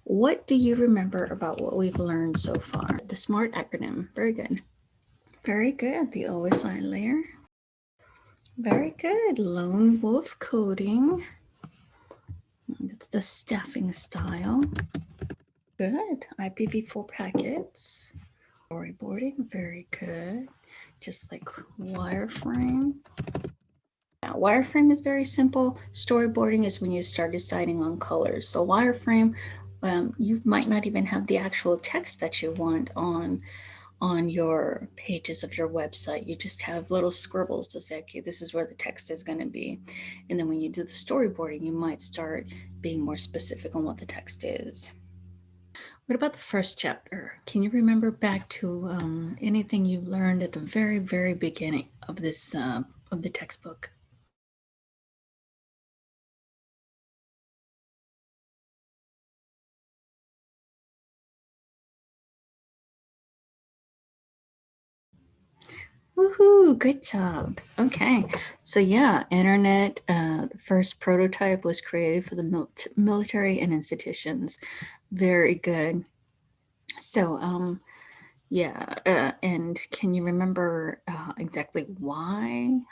What do you remember about what we've learned so far? The SMART acronym. Very good. Very good. The OSI layer. Very good. Lone wolf coding. That's the staffing style. Good. IPv4 packets. Storyboarding. Very good. Just like wireframe. Now, wireframe is very simple. Storyboarding is when you start deciding on colors. So wireframe, you might not even have the actual text that you want on your pages of your website. You just have little scribbles to say, okay, this is where the text is going to be. And then when you do the storyboarding, you might start being more specific on what the text is. What about the first chapter? Can you remember back to anything you learned at the very, very beginning of this of the textbook? Woohoo, good job. Okay, so yeah, internet, first prototype was created for the military and institutions. Very good. So, yeah, and can you remember exactly why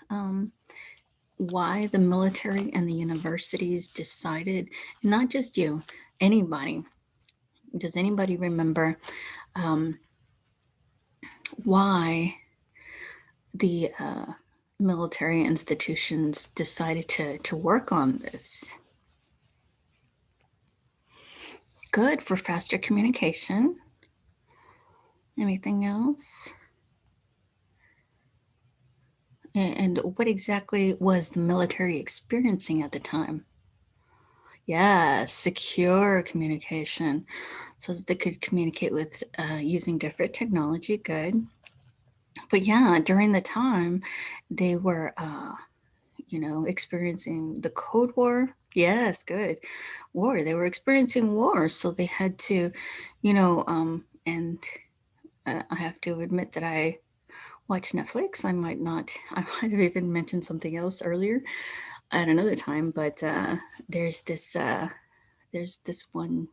the military and the universities decided, not just you, anybody, does anybody remember why the military institutions decided to work on this? Good, for faster communication. Anything else? And what exactly was the military experiencing at the time? Yeah, secure communication, so that they could communicate with using different technology. Good. But yeah, during the time, they were, experiencing the Cold War. Yes, good. War. They were experiencing war, so they had to, and I have to admit that I watch Netflix. I might not, I might have even mentioned something else earlier at another time, but there's this one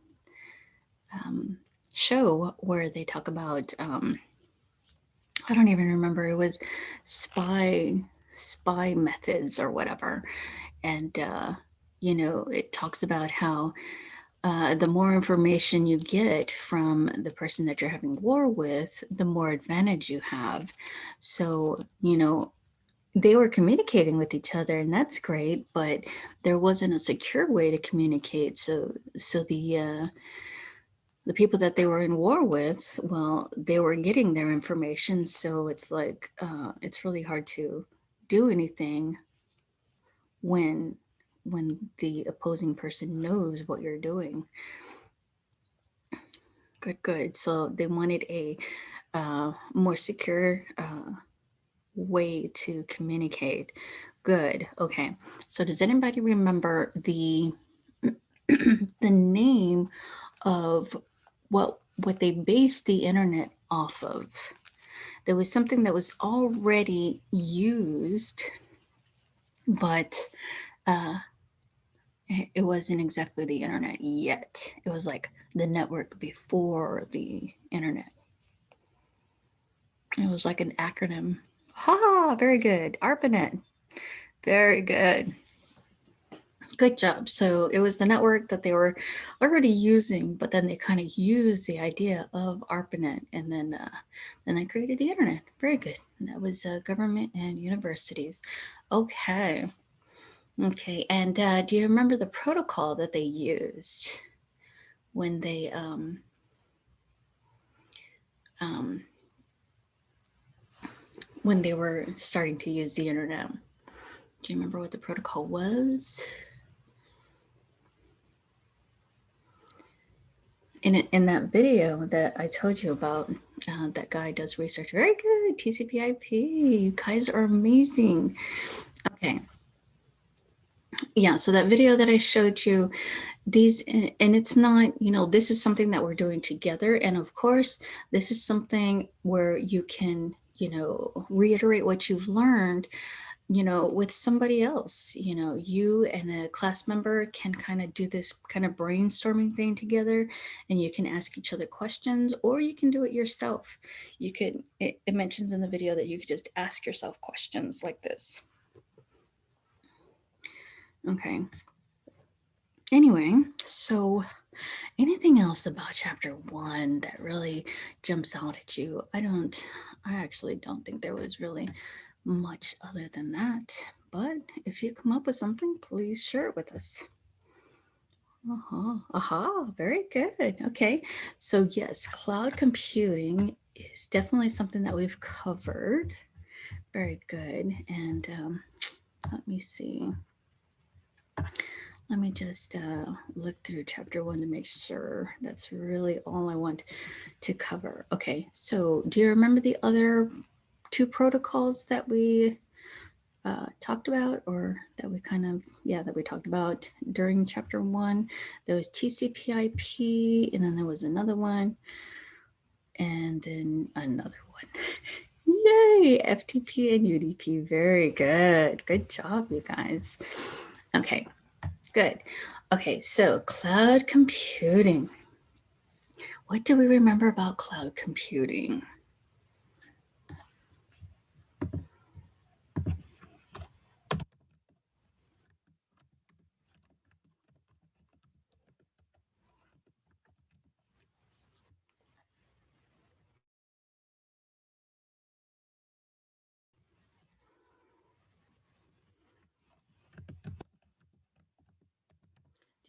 show where they talk about, I don't even remember, it was spy methods or whatever. And, it talks about how the more information you get from the person that you're having war with, the more advantage you have. So, they were communicating with each other, and that's great, but there wasn't a secure way to communicate. So the people that they were in war with, well, they were getting their information. So it's like it's really hard to do anything when the opposing person knows what you're doing. Good. So they wanted a more secure way to communicate. Good. Okay. So does anybody remember the the name of what they based the internet off of? There was something that was already used, but it wasn't exactly the internet yet. It was like the network before the internet. It was like an acronym. Ha! Very good. ARPANET. Very good. Good job. So it was the network that they were already using, but then they kind of used the idea of ARPANET, and then they created the internet. Very good. And that was government and universities. Okay. Okay. And do you remember the protocol that they used when they were starting to use the internet? Do you remember what the protocol was? In that video that I told you about, that guy does research. Very good. TCP/IP. You guys are amazing. Okay. Yeah. So that video that I showed you, these, and it's not, this is something that we're doing together. And of course, this is something where you can, reiterate what you've learned you know, with somebody else. You know, you and a class member can kind of do this kind of brainstorming thing together, and you can ask each other questions, or you can do it yourself. You could, it mentions in the video that you could just ask yourself questions like this. Okay. Anyway, so anything else about chapter 1 that really jumps out at you? I actually don't think there was really much other than that. But if you come up with something, please share it with us. Very good. Okay. So yes, cloud computing is definitely something that we've covered. Very good. And let me see. Let me just look through chapter 1 to make sure that's really all I want to cover. Okay, so do you remember the other 2 protocols that we talked about, or that we kind of, that we talked about during chapter 1? There was TCP/IP, and then there was another one, and then another one. Yay, FTP and UDP. Very good. Good job, you guys. Okay, good. Okay, so cloud computing. What do we remember about cloud computing?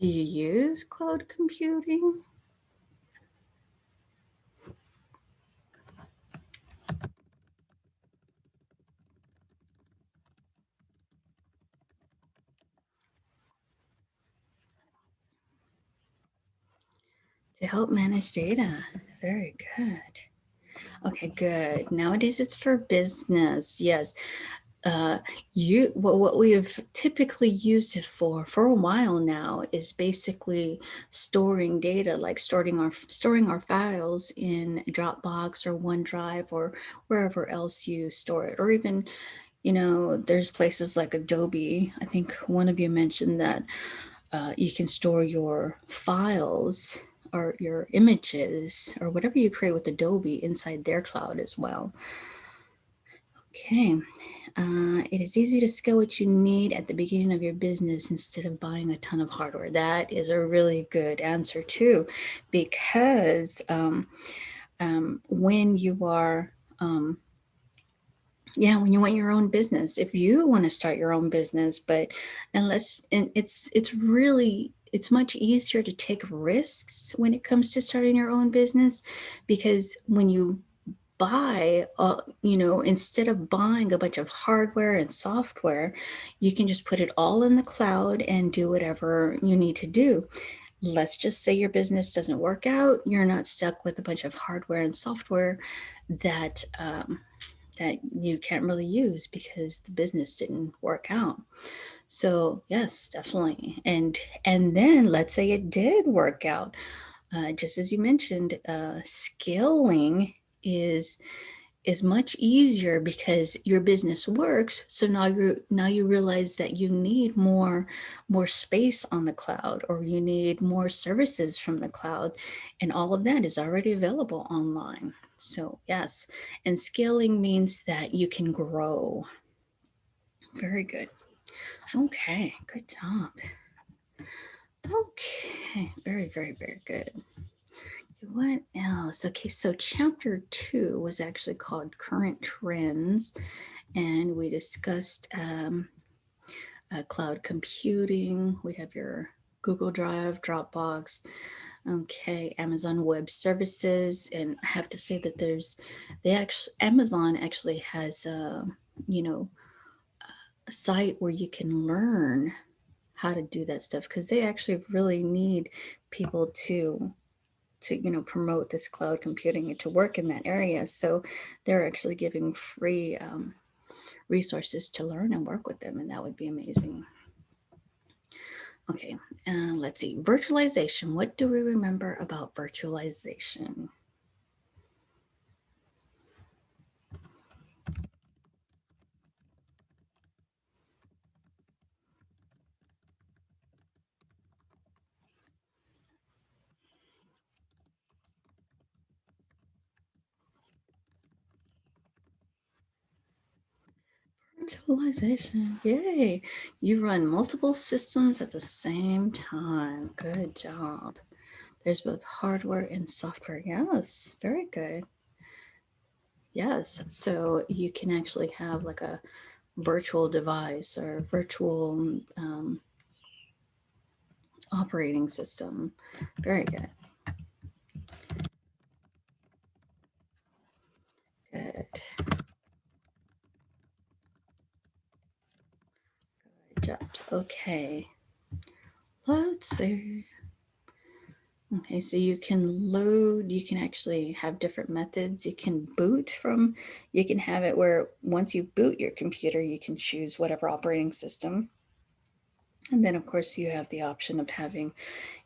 Do you use cloud computing? To help manage data. Very good. Okay, good. Nowadays it's for business. Yes. What we have typically used it for a while now is basically storing data, like storing our files in Dropbox or OneDrive or wherever else you store it. Or even, you know, there's places like Adobe. I think one of you mentioned that you can store your files or your images or whatever you create with Adobe inside their cloud as well. Okay, it is easy to scale what you need at the beginning of your business instead of buying a ton of hardware. That is a really good answer too, because when you are when you want your own business, if you want to start your own business, it's much easier to take risks when it comes to starting your own business, because when you buy, instead of buying a bunch of hardware and software, you can just put it all in the cloud and do whatever you need to do. Let's just say your business doesn't work out. You're not stuck with a bunch of hardware and software that that you can't really use because the business didn't work out. So yes, definitely. And then let's say it did work out. Just as you mentioned, scaling is much easier because your business works. So now you realize that you need more space on the cloud, or you need more services from the cloud, and all of that is already available online. So yes, and scaling means that you can grow. Very good. Okay, good job. Okay, very, very, very good. What else? Okay, so chapter 2 was actually called Current Trends, and we discussed cloud computing. We have your Google Drive, Dropbox, okay, Amazon Web Services, and I have to say that Amazon actually has a site where you can learn how to do that stuff, because they actually really need people to promote this cloud computing and to work in that area. So they're actually giving free resources to learn and work with them, and that would be amazing. Okay, let's see. Virtualization. What do we remember about virtualization? Virtualization, yay. You run multiple systems at the same time. Good job. There's both hardware and software. Yes, very good. Yes, so you can actually have like a virtual device or virtual operating system. Very good. Good. Good jobs. Okay. Let's see. Okay, so you can load, you can actually have different methods. You can boot from, you can have it where once you boot your computer, you can choose whatever operating system. And then, of course, you have the option of having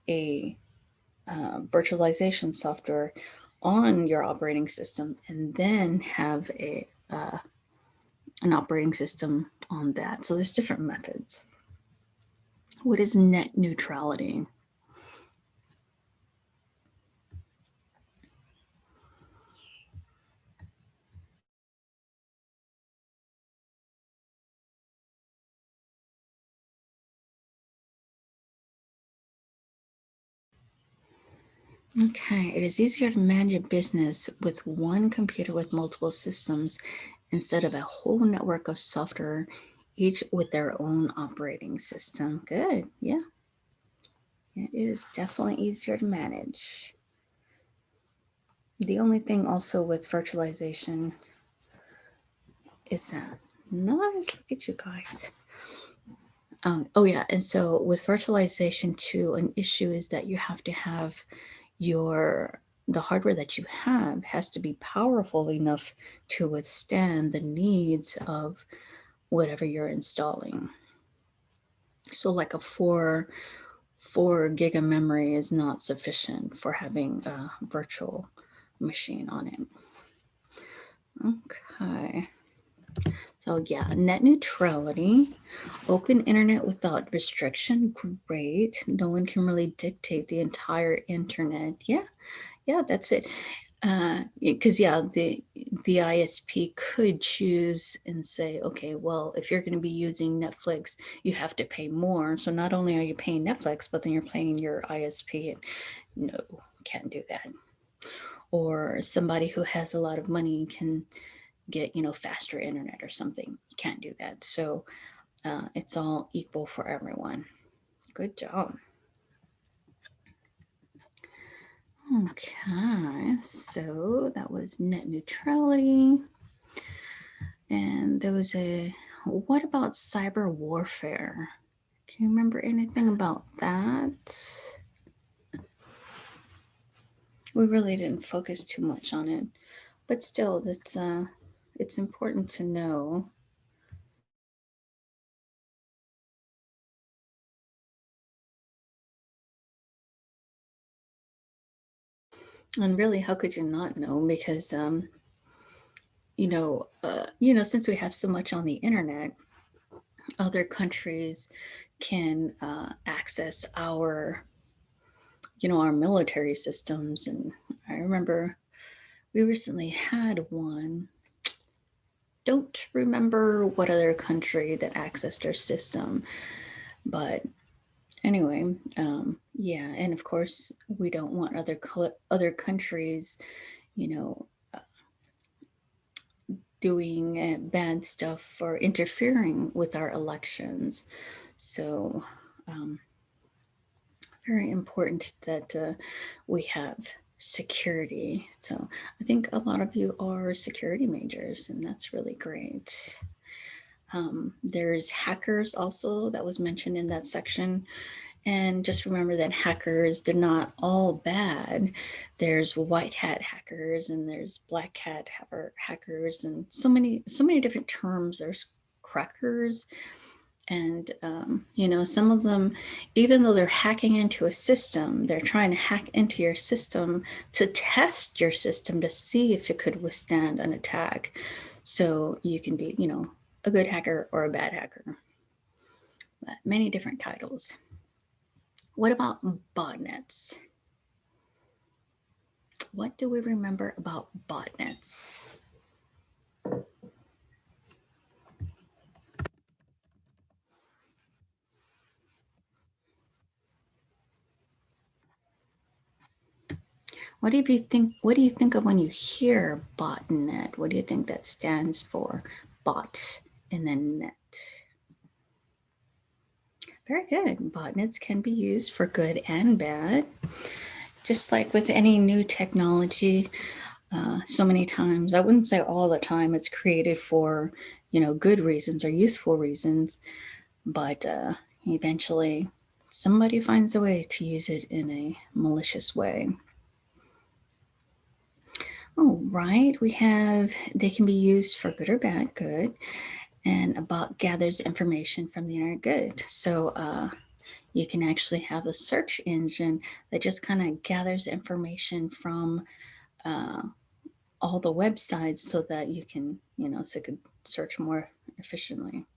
a virtualization software on your operating system and then have a an operating system on that. So there's different methods. What is net neutrality? Okay, it is easier to manage a business with one computer with multiple systems instead of a whole network of software, each with their own operating system. Good, yeah. It is definitely easier to manage. The only thing also with virtualization is that, nice, look at you guys. Oh yeah, and so with virtualization too, an issue is that you have to have the hardware that you have has to be powerful enough to withstand the needs of whatever you're installing. So like a 4 gig of memory is not sufficient for having a virtual machine on it. Okay. So yeah, net neutrality, open internet without restriction, great. No one can really dictate the entire internet. Yeah, that's it. Because the ISP could choose and say, okay, well, if you're going to be using Netflix, you have to pay more. So not only are you paying Netflix, but then you're paying your ISP. And no, can't do that. Or somebody who has a lot of money can get faster internet or something. You can't do that. So it's all equal for everyone. Good job. Okay, so that was net neutrality. And there was what about cyber warfare? Can you remember anything about that? We really didn't focus too much on it, but still, it's important to know. And really, how could you not know? Because since we have so much on the internet, other countries can access our military systems. And I remember we recently had one. Don't remember what other country that accessed our system, but anyway, yeah. And of course, we don't want other countries, you know, doing bad stuff or interfering with our elections. So, very important that we have security. So I think a lot of you are security majors, and that's really great. There's hackers also that was mentioned in that section. And just remember that hackers, they're not all bad. There's white hat hackers and there's black hat hackers and so many different terms. There's crackers. And, some of them, even though they're hacking into a system, they're trying to hack into your system to test your system to see if it could withstand an attack. So you can be, a good hacker or a bad hacker. But many different titles. What about botnets? What do we remember about botnets? What do you think? What do you think of when you hear botnet? What do you think that stands for? Bot and then net. Very good. Botnets can be used for good and bad. Just like with any new technology, so many times, I wouldn't say all the time, it's created for, good reasons or useful reasons, but eventually somebody finds a way to use it in a malicious way. Oh, right. They can be used for good or bad, good. And a bot gathers information from the internet, good. So you can actually have a search engine that just kind of gathers information from all the websites so that you can, so you could search more efficiently.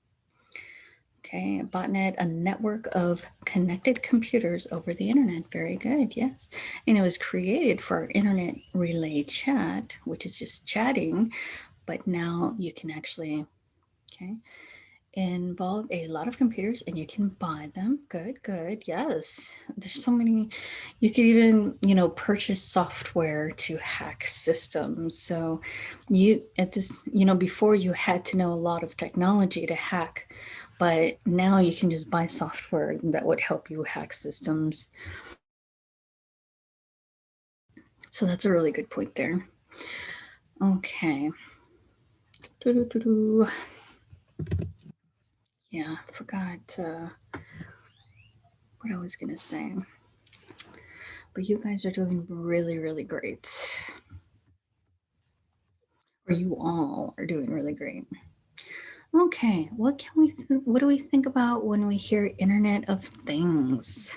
Okay, a botnet, a network of connected computers over the internet. Very good, yes. And it was created for internet relay chat, which is just chatting, but now you can actually, involve a lot of computers and you can buy them. Good, good, yes. There's so many, you could even, purchase software to hack systems. So before you had to know a lot of technology to hack, but now you can just buy software that would help you hack systems. So that's a really good point there. Okay. Yeah, I forgot what I was going to say. But you guys are doing really, really great. Or you all are doing really great. Okay, what do we think about when we hear Internet of Things?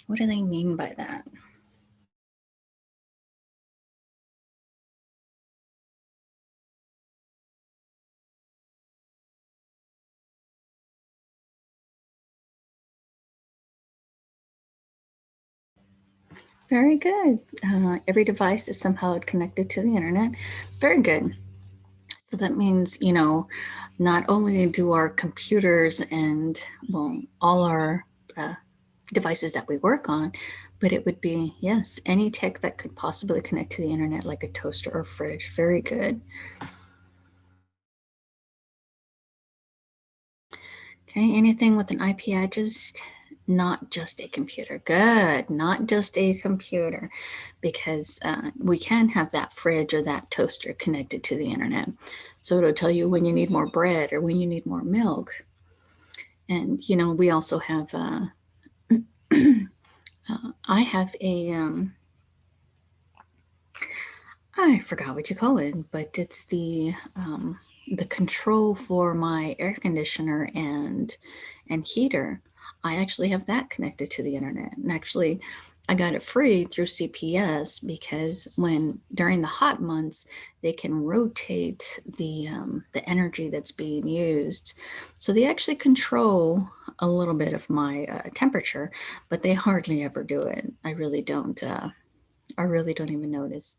What do they mean by that? Very good. Every device is somehow connected to the internet. Very good. So that means, not only do our computers and, all our devices that we work on, but it would be, yes, any tech that could possibly connect to the internet, like a toaster or fridge. Very good. Okay, anything with an IP address, not just a computer. Good, not just a computer, because we can have that fridge or that toaster connected to the internet. So it'll tell you when you need more bread or when you need more milk. And, we also have, I have I forgot what you call it, but it's the control for my air conditioner and heater. I actually have that connected to the internet, and actually I got it free through CPS because during the hot months they can rotate the energy that's being used, so they actually control a little bit of my temperature, but they hardly ever do it. I really don't even notice.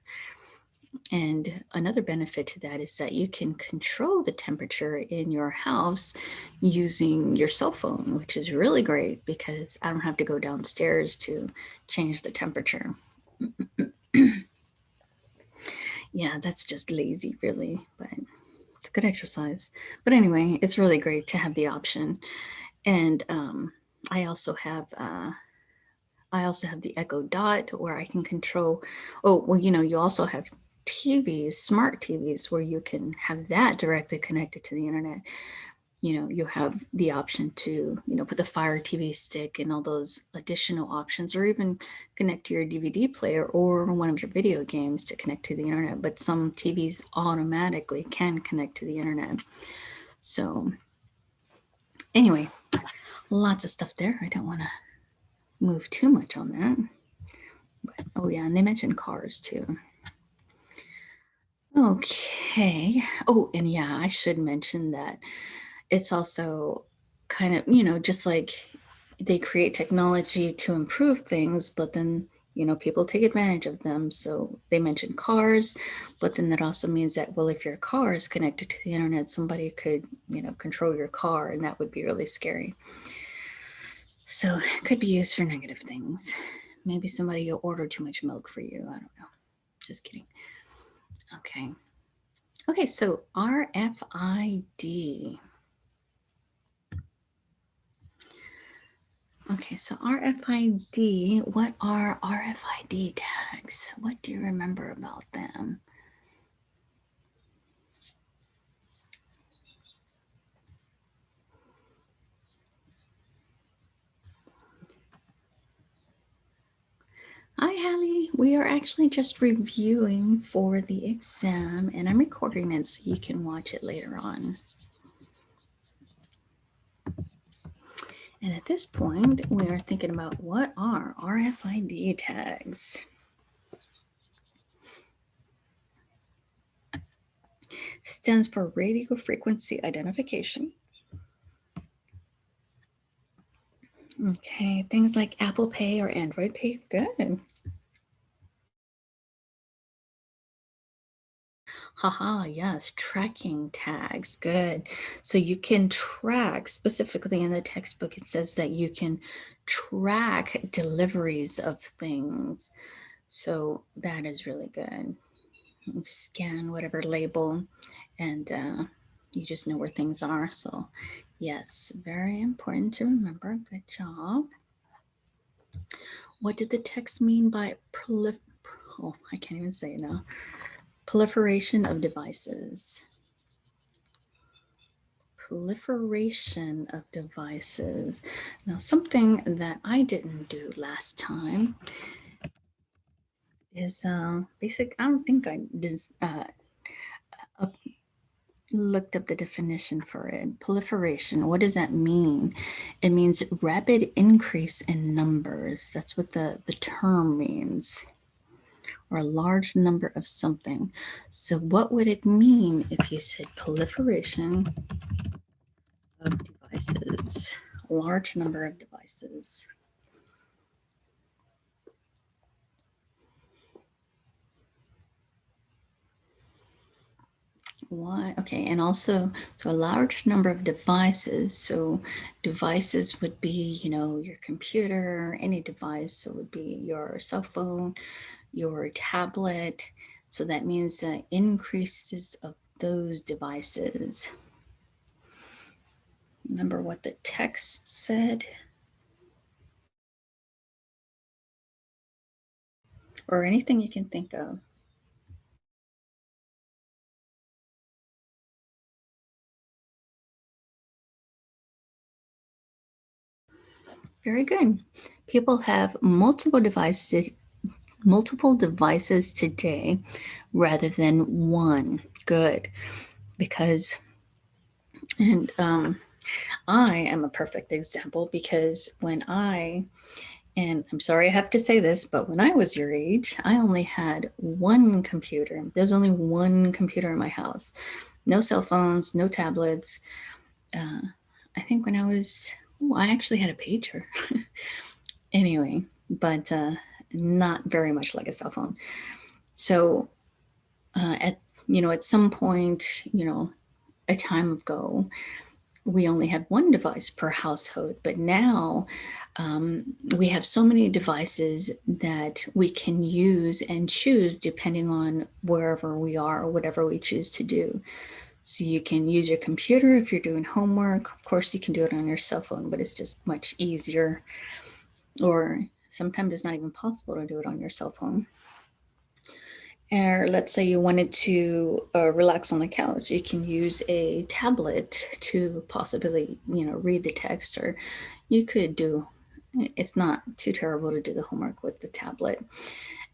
And another benefit to that is that you can control the temperature in your house using your cell phone, which is really great because I don't have to go downstairs to change the temperature. Yeah, that's just lazy, really, but it's good exercise. But anyway, it's really great to have the option. And I also have the Echo Dot where I can control. Oh, well, you also have TVs, smart TVs, where you can have that directly connected to the internet. You have the option to, put the Fire TV stick and all those additional options, or even connect to your DVD player or one of your video games to connect to the internet. But some TVs automatically can connect to the internet. So anyway, lots of stuff there. I don't want to move too much on that. But, oh yeah, and they mentioned cars too. Okay. Oh, and yeah, I should mention that it's also kind of, just like they create technology to improve things, but then, people take advantage of them. So they mentioned cars, but then that also means that, well, if your car is connected to the internet, somebody could, control your car, and that would be really scary. So it could be used for negative things. Maybe somebody ordered too much milk for you. I don't know. Just kidding. Okay. Okay, so RFID. Okay, so RFID, what are RFID tags? What do you remember about them? Hi, Hallie. We are actually just reviewing for the exam, and I'm recording it so you can watch it later on. And at this point, we are thinking about what are RFID tags? Stands for radio frequency identification. Okay, things like Apple Pay or Android Pay, good. Haha, yes, tracking tags, good. So you can track, specifically in the textbook, it says that you can track deliveries of things. So that is really good. You scan whatever label and you just know where things are. So yes, very important to remember. Good job. What did the text mean by oh, I can't even say it now. Proliferation of devices. Proliferation of devices. Now, something that I didn't do last time is basic. I don't think I looked up the definition for it. Proliferation. What does that mean? It means rapid increase in numbers. That's what the term means. Or a large number of something. So what would it mean if you said proliferation of devices? A large number of devices. Why? Okay, and also, so a large number of devices. So devices would be, you know, your computer, any device. So it would be your cell phone, your tablet. So that means increases of those devices. Remember what the text said? Or anything you can think of. Very good. People have multiple devices today rather than one. Good. Because, and I am a perfect example because and I'm sorry I have to say this, but when I was your age, I only had one computer. There was only one computer in my house. No cell phones, no tablets. I think when I actually had a pager. Anyway, but not very much like a cell phone. So at some point, a time ago, we only had one device per household, but now we have so many devices that we can use and choose depending on wherever we are or whatever we choose to do. So you can use your computer if you're doing homework. Of course, you can do it on your cell phone, but it's just much easier. Or sometimes it's not even possible to do it on your cell phone. Or let's say you wanted to relax on the couch, you can use a tablet to possibly, read the text, or you could it's not too terrible to do the homework with the tablet.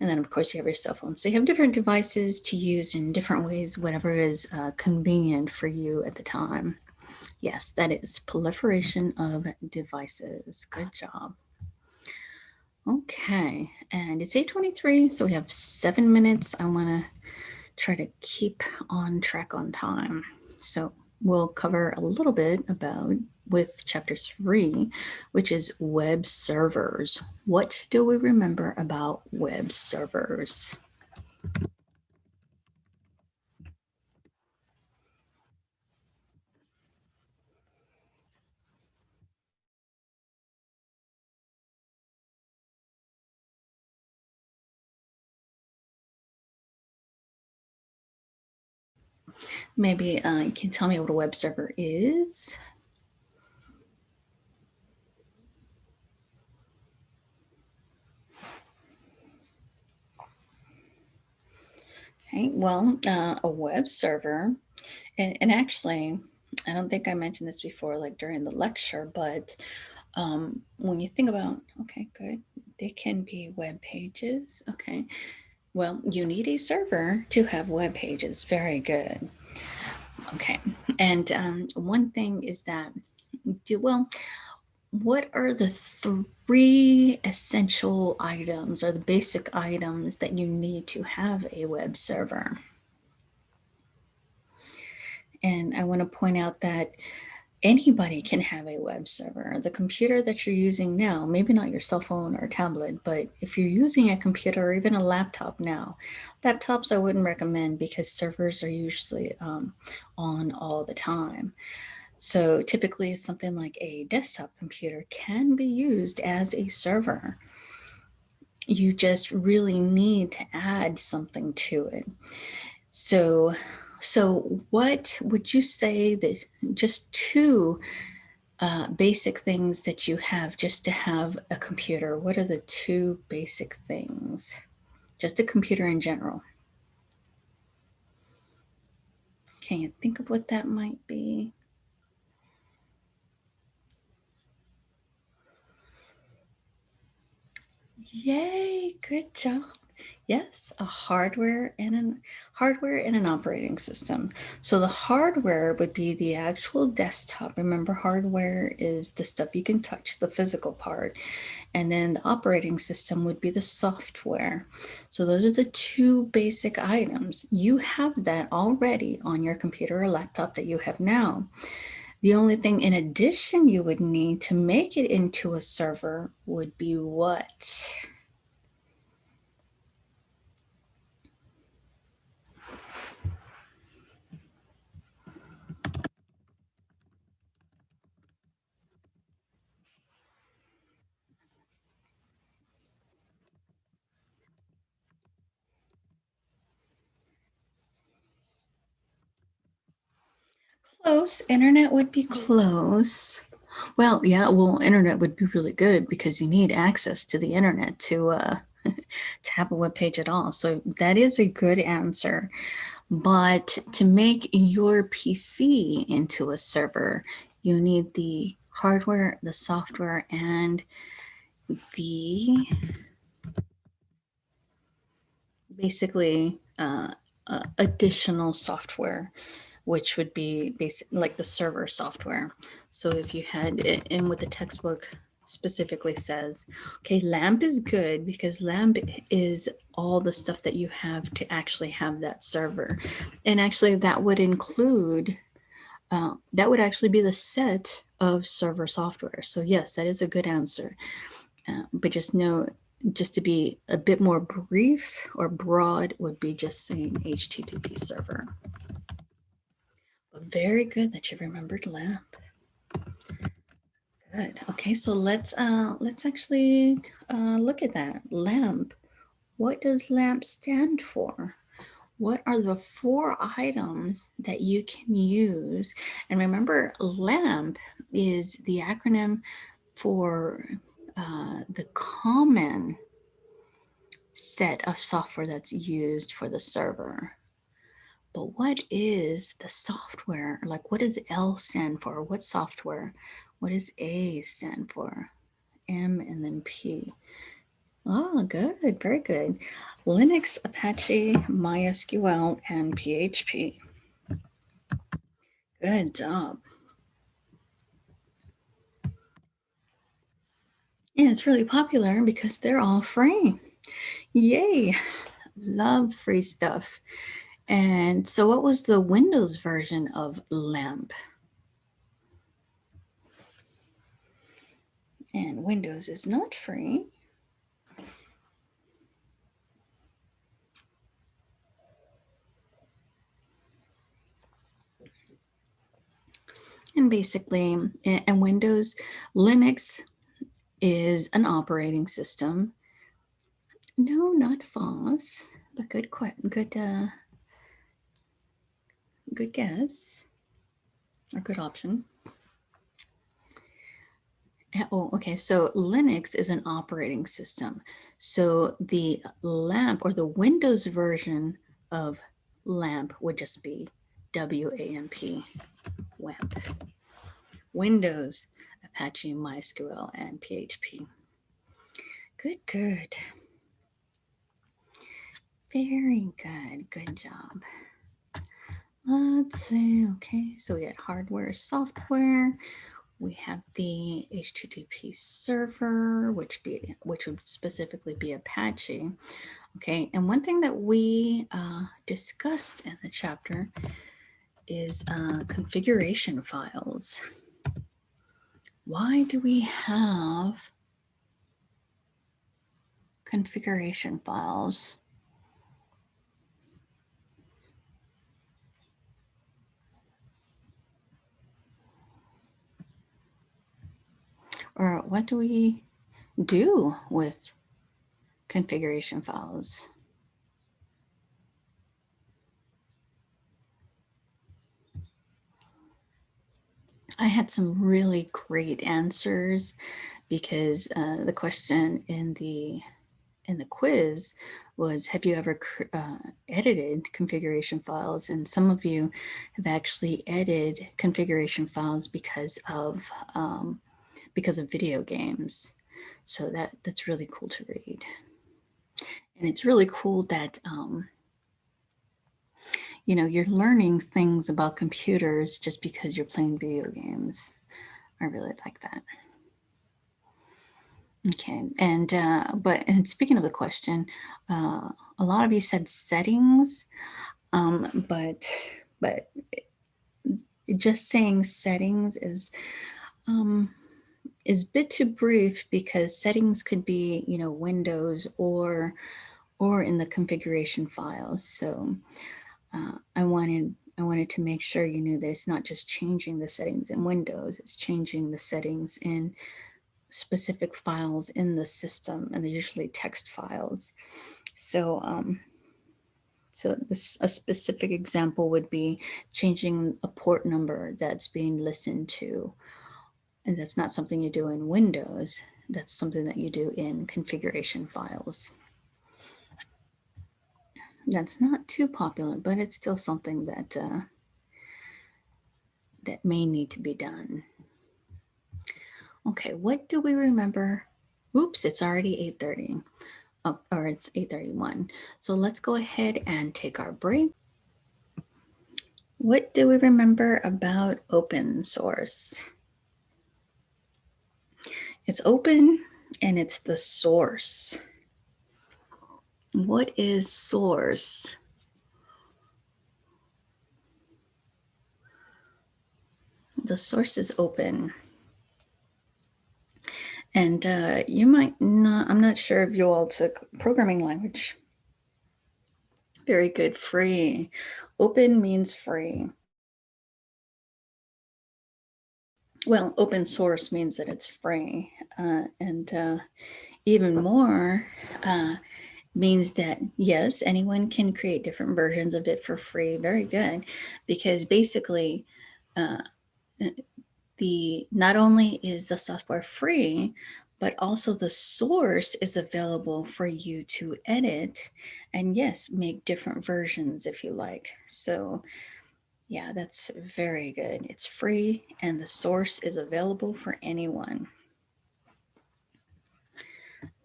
And then of course you have your cell phone. So you have different devices to use in different ways, whatever is convenient for you at the time. Yes, that is proliferation of devices. Good job. Okay, and it's 8:23, so we have 7 minutes. I want to try to keep on track on time. So we'll cover a little bit about with chapter 3, which is web servers. What do we remember about web servers? Maybe you can tell me what a web server is. Okay, well, a web server, and actually, I don't think I mentioned this before, like during the lecture, but when you think about, okay, good, they can be web pages. Okay, well, you need a server to have web pages. Very good. Okay, and one thing is that, well, what are the three essential items or the basic items that you need to have a web server? And I want to point out that anybody can have a web server. The computer that you're using now, maybe not your cell phone or tablet, but if you're using a computer or even a laptop now, laptops I wouldn't recommend because servers are usually on all the time. So typically something like a desktop computer can be used as a server. You just really need to add something to it. So what would you say that just two basic things that you have just to have a computer? What are the two basic things? Just a computer in general. Can you think of what that might be? Yay, good job. Yes, a hardware and an operating system. So the hardware would be the actual desktop. Remember, hardware is the stuff you can touch, the physical part. And then the operating system would be the software. So those are the two basic items. You have that already on your computer or laptop that you have now. The only thing in addition you would need to make it into a server would be what? Close. Internet would be close. Well, yeah, well, internet would be really good because you need access to the internet to to have a web page at all. So that is a good answer. But to make your PC into a server, you need the hardware, the software, and the basically additional software, which would be like the server software. So if you had it in what the textbook specifically says, okay, LAMP is good because LAMP is all the stuff that you have to actually have that server. And actually that would include, that would actually be the set of server software. So yes, that is a good answer. But just know, just to be a bit more brief or broad would be just saying HTTP server. Very good that you remembered LAMP. Good. Okay, so let's actually look at that. LAMP. What does LAMP stand for? What are the four items that you can use? And remember, LAMP is the acronym for the common set of software that's used for the server. But what is the software? Like, what does L stand for? What software? What does A stand for? M and then P. Oh, good. Very good. Linux, Apache, MySQL, and PHP. Good job. And it's really popular because they're all free. Yay. Love free stuff. And so what was the Windows version of LAMP? And Windows is not free. And basically, and Windows, Linux is an operating system. No, not FOSS, but good Good guess. Or good option. Oh, okay. So Linux is an operating system. So the LAMP or the Windows version of LAMP would just be WAMP, WAMP. Windows, Apache, MySQL, and PHP. Good, good. Very good. Good job. Let's see. Okay, so we got hardware, software. We have the HTTP server, which would specifically be Apache. Okay, and one thing that we discussed in the chapter is configuration files. Why do we have configuration files? Or what do we do with configuration files? I had some really great answers because the question in the quiz was, have you ever edited configuration files? And some of you have actually edited configuration files because of video games. So that's really cool to read. And it's really cool that you know, you're learning things about computers just because you're playing video games. I really like that. Okay, and speaking of the question, a lot of you said settings, but just saying settings is a bit too brief, because settings could be, you know, Windows or in the configuration files. So I wanted to make sure you knew that it's not just changing the settings in Windows, it's changing the settings in specific files in the system, and they're usually text files. So a specific example would be changing a port number that's being listened to. And that's not something you do in Windows. That's something that you do in configuration files. That's not too popular, but it's still something that that may need to be done. Okay, what do we remember? Oops, it's already 8:30. Oh, or it's 8:31. So let's go ahead and take our break. What do we remember about open source? It's open and it's the source. What is source? The source is open. And you might not, I'm not sure if you all took programming language. Very good, free. Open means free. Well, open source means that it's free. And even more means that, yes, anyone can create different versions of it for free. Very good. Because basically, not only is the software free, but also the source is available for you to edit and, yes, make different versions if you like. So yeah, that's very good. It's free and the source is available for anyone.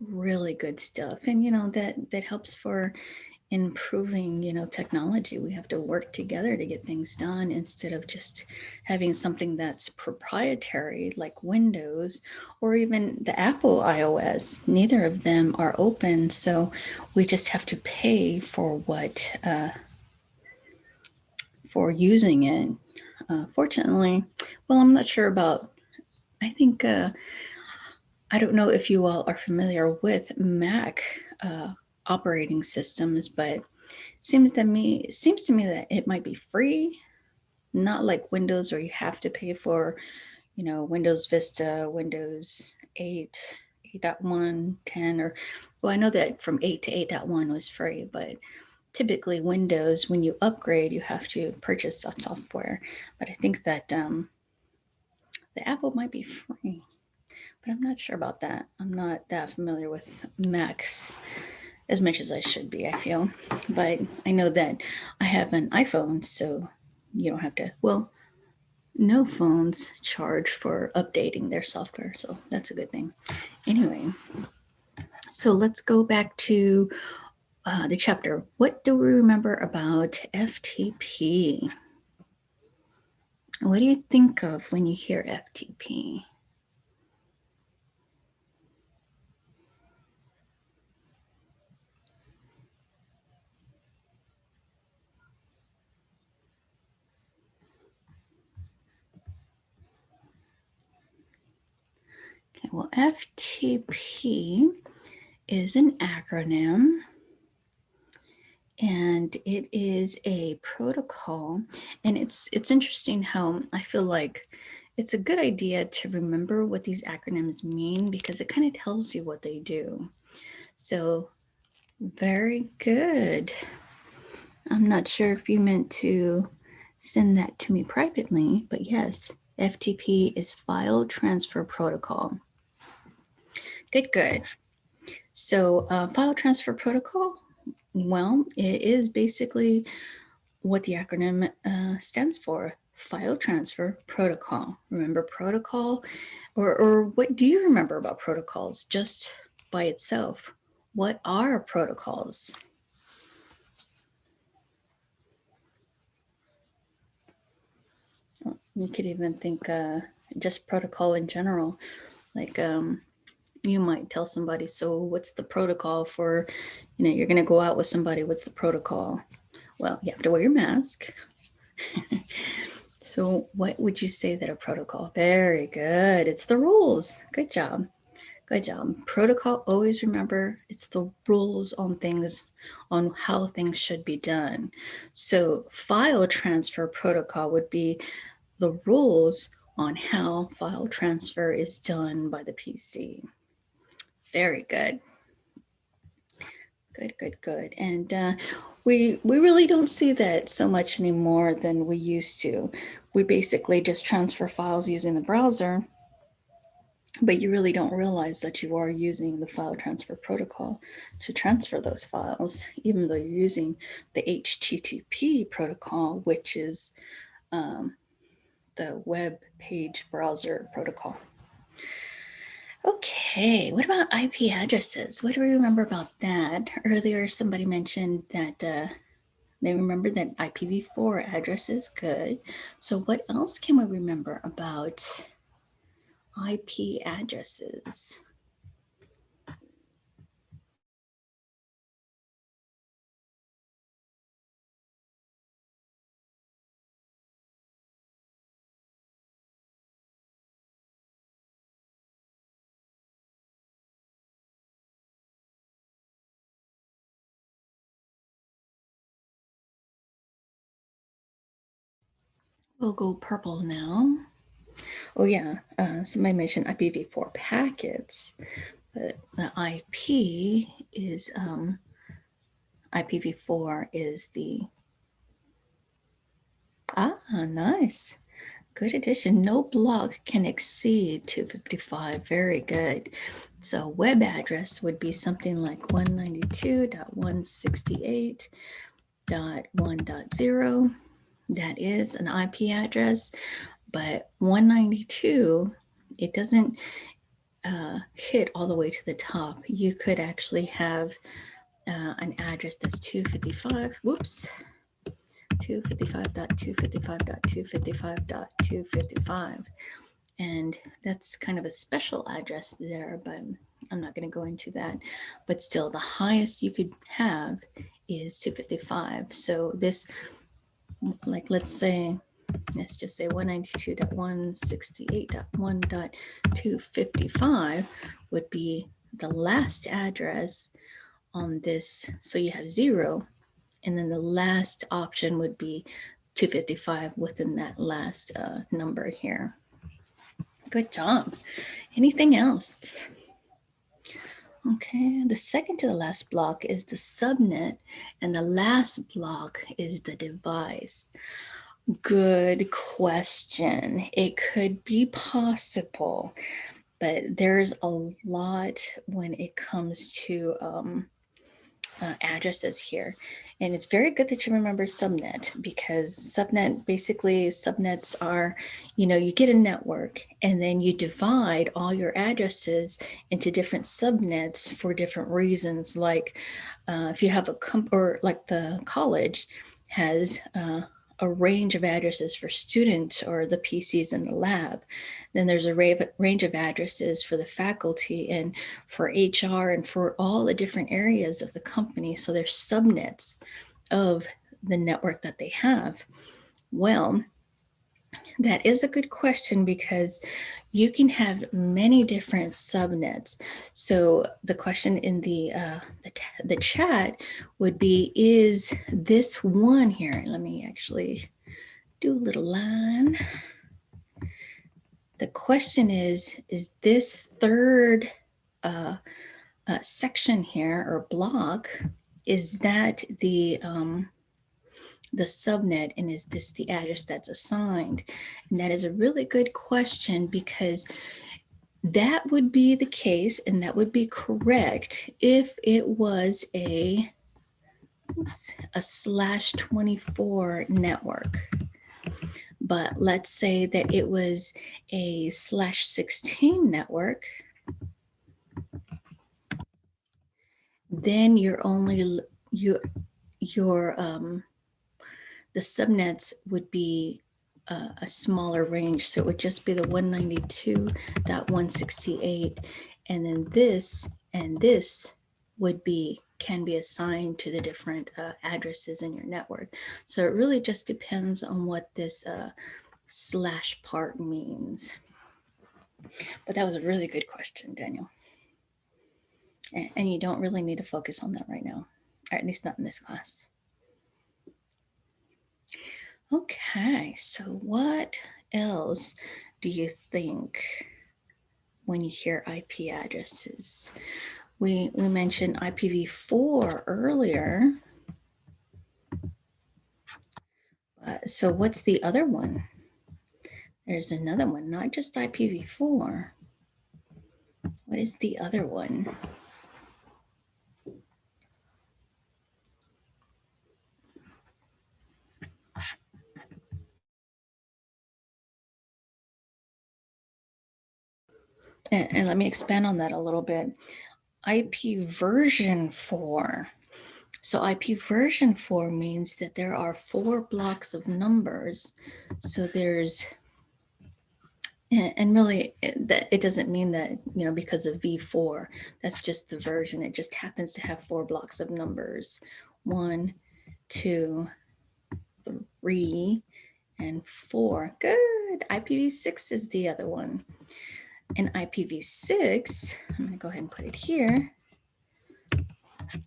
Really good stuff. And you know, that helps for improving, you know, technology. We have to work together to get things done instead of just having something that's proprietary like Windows or even the Apple iOS. Neither of them are open, so we just have to pay for what for using it. Fortunately, well, I'm not sure about, I think I don't know if you all are familiar with Mac operating systems, but seems to me that it might be free, not like Windows where you have to pay for, you know, Windows Vista, Windows 8, 8.1, 10, or well, I know that from 8 to 8.1 was free, but typically Windows, when you upgrade, you have to purchase software. But I think that the Apple might be free, but I'm not sure about that. I'm not that familiar with Macs as much as I should be, I feel. But I know that I have an iPhone, so you don't have to, well, no phones charge for updating their software, so that's a good thing. Anyway, so let's go back to the chapter. What do we remember about FTP? What do you think of when you hear FTP? Okay, well, FTP is an acronym, and it is a protocol. And it's interesting how I feel like it's a good idea to remember what these acronyms mean, because it kind of tells you what they do. So very good. I'm not sure if you meant to send that to me privately, but yes, FTP is File Transfer Protocol. Good, good. So File Transfer Protocol, well, it is basically what the acronym stands for, File Transfer Protocol. Remember protocol? Or what do you remember about protocols just by itself? What are protocols? You could even think just protocol in general. Like you might tell somebody, so what's the protocol for, you're going to go out with somebody, what's the protocol? Well, you have to wear your mask. So what would you say that a protocol? Very good. It's the rules. Good job. Good job. Protocol, always remember, it's the rules on things, on how things should be done. So file transfer protocol would be the rules on how file transfer is done by the PC. Very good. Good, good, good. And we really don't see that so much anymore than we used to. We basically just transfer files using the browser, but you really don't realize that you are using the file transfer protocol to transfer those files, even though you're using the HTTP protocol, which is the web page browser protocol. Okay, what about IP addresses? What do we remember about that? Earlier, somebody mentioned that they remember that IPv4 address is good. So what else can we remember about IP addresses? We'll go purple now. Oh yeah, somebody mentioned IPv4 packets, but the IP is IPv4 is the nice. Good addition. No block can exceed 255. Very good. So web address would be something like 192.168.1.0. That is an IP address, but 192, it doesn't hit all the way to the top. You could actually have an address that's 255. Whoops. 255.255.255.255. And that's kind of a special address there, but I'm not going to go into that. But still, the highest you could have is 255. So this, like, let's just say 192.168.1.255 would be the last address on this. So you have 0, and then the last option would be 255 within that last number here. Good job. Anything else? Okay, the second to the last block is the subnet, and the last block is the device. Good question. It could be possible, but there's a lot when it comes to addresses here. And it's very good that you remember subnet, because subnets are, you get a network and then you divide all your addresses into different subnets for different reasons. Like if you have or like the college has a range of addresses for students or the PCs in the lab. Then there's a range of addresses for the faculty and for HR and for all the different areas of the company. So there's subnets of the network that they have. Well, that is a good question, because you can have many different subnets. So the question in the chat would be, is this one here? Let me actually do a little line. The question is this third section here, or block, is that the subnet, and is this the address that's assigned? And that is a really good question, because that would be the case, and that would be correct if it was a /24 network. But let's say that it was a /16 network, then you're only the subnets would be a smaller range. So it would just be the 192.168, and then this and this can be assigned to the different addresses in your network. So it really just depends on what this slash part means. But that was a really good question, Daniel. And you don't really need to focus on that right now, or at least not in this class. Okay, so what else do you think when you hear IP addresses? We mentioned IPv4 earlier. So what's the other one? There's another one, not just IPv4. What is the other one? And let me expand on that a little bit. IP version 4. So IP version 4 means that there are 4 blocks of numbers. So there's, and really it doesn't mean that, because of V4, that's just the version. It just happens to have 4 blocks of numbers. 1, 2, 3, and 4. Good. IPv6 is the other one. And IPv6, I'm going to go ahead and put it here,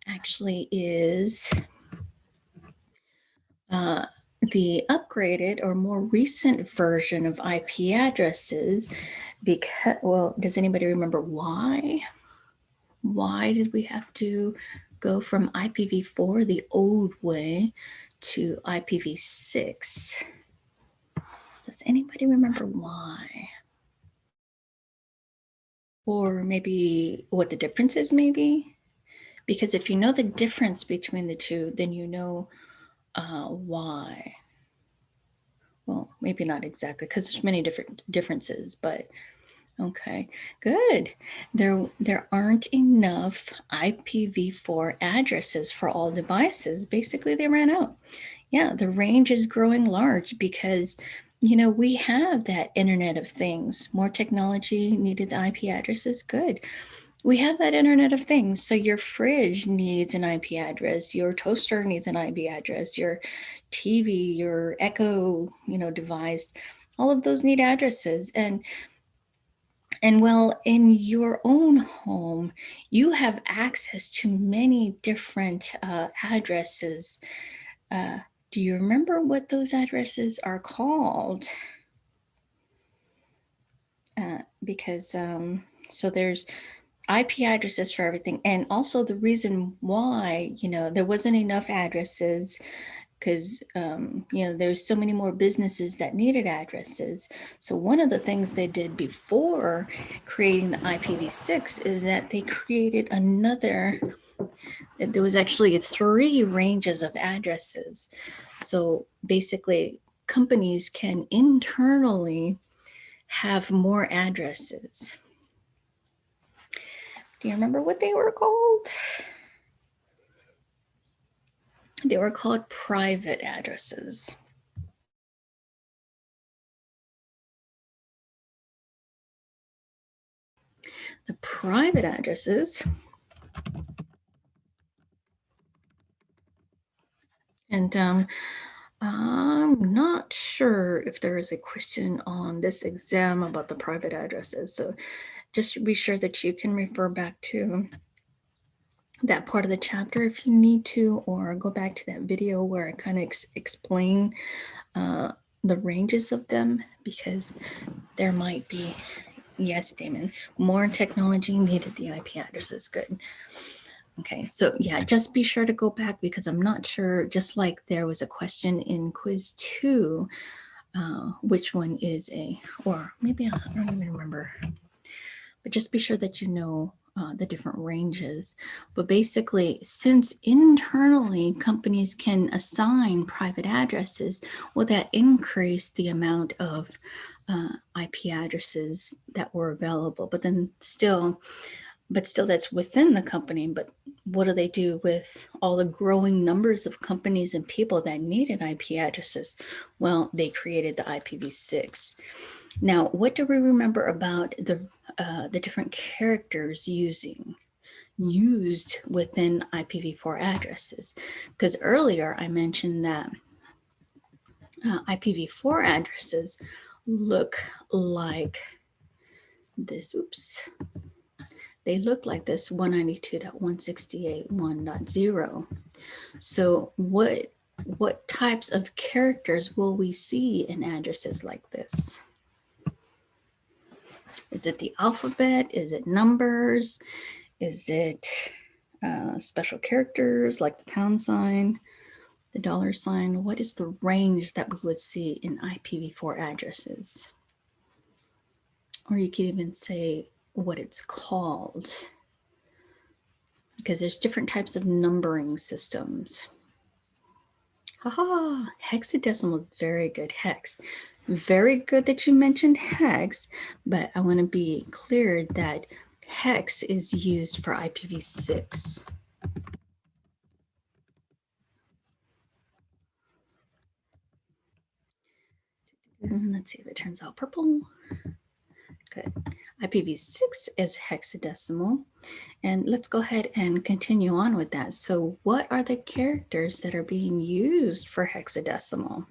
actually is the upgraded or more recent version of IP addresses. Because, well, does anybody remember why? Why did we have to go from IPv4 the old way to IPv6? Does anybody remember why? Or maybe what the difference is, maybe? Because if you know the difference between the two, then you know why. Well, maybe not exactly, because there's many different differences, but okay, good. There aren't enough IPv4 addresses for all devices. Basically, they ran out. Yeah, the range is growing large because, we have that Internet of Things. More technology needed the IP addresses. Good. We have that Internet of Things. So your fridge needs an IP address. Your toaster needs an IP address. Your TV, your Echo, device, all of those need addresses. And well, in your own home, you have access to many different addresses. Do you remember what those addresses are called? Because so there's IP addresses for everything. And also the reason why, there wasn't enough addresses because, there's so many more businesses that needed addresses. So one of the things they did before creating the IPv6 is that they created there was actually 3 ranges of addresses. So basically, companies can internally have more addresses. Do you remember what they were called? They were called private addresses. The private addresses, and I'm not sure if there is a question on this exam about the private addresses. So just be sure that you can refer back to that part of the chapter if you need to, or go back to that video where I kind of explain the ranges of them, because there might be, yes, Damon, more technology needed. The IP addresses, good. Okay, so yeah, just be sure to go back, because I'm not sure, just like there was a question in quiz 2, which one is or maybe I don't even remember, but just be sure that you know the different ranges. But basically, since internally companies can assign private addresses, well, that increased the amount of IP addresses that were available. But then still that's within the company. But what do they do with all the growing numbers of companies and people that needed IP addresses? Well, they created the IPv6. Now, what do we remember about the different characters used within IPv4 addresses? Because earlier I mentioned that IPv4 addresses look like this. Oops. They look like this 192.168.1.0. So what types of characters will we see in addresses like this? Is it the alphabet? Is it numbers? Is it special characters like the pound sign, the dollar sign? What is the range that we would see in IPv4 addresses? Or you could even say what it's called, because there's different types of numbering systems. Haha, hexadecimal is very good. Hex. Very good that you mentioned hex, but I want to be clear that hex is used for IPv6. And let's see if it turns out purple. Good. IPv6 is hexadecimal. And let's go ahead and continue on with that. So what are the characters that are being used for hexadecimal?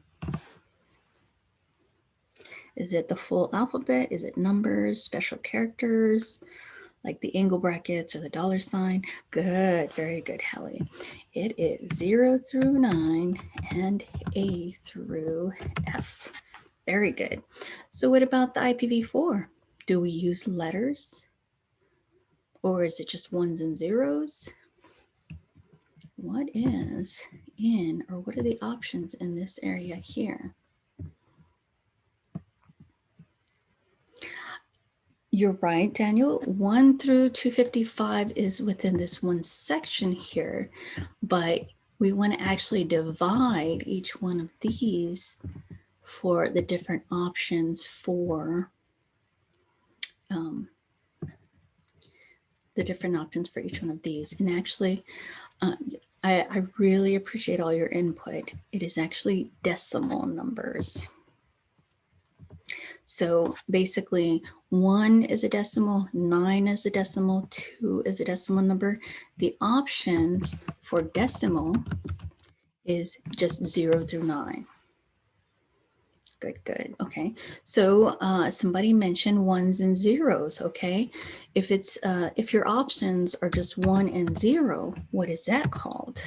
Is it the full alphabet? Is it numbers, special characters, like the angle brackets or the dollar sign? Good, very good, Hallie. It is 0 through 9 and A through F. Very good. So what about the IPv4? Do we use letters? Or is it just ones and zeros? What is in, or what are the options in this area here? You're right, Daniel. 1 through 255 is within this one section here, but we want to actually divide each one of these for the different options for each one of these. And actually, I really appreciate all your input. It is actually decimal numbers. So basically, 1 is a decimal, 9 is a decimal, 2 is a decimal number. The options for decimal is just 0 through 9. Good, good. Okay. So somebody mentioned ones and zeros. Okay. If your options are just 1 and 0, what is that called?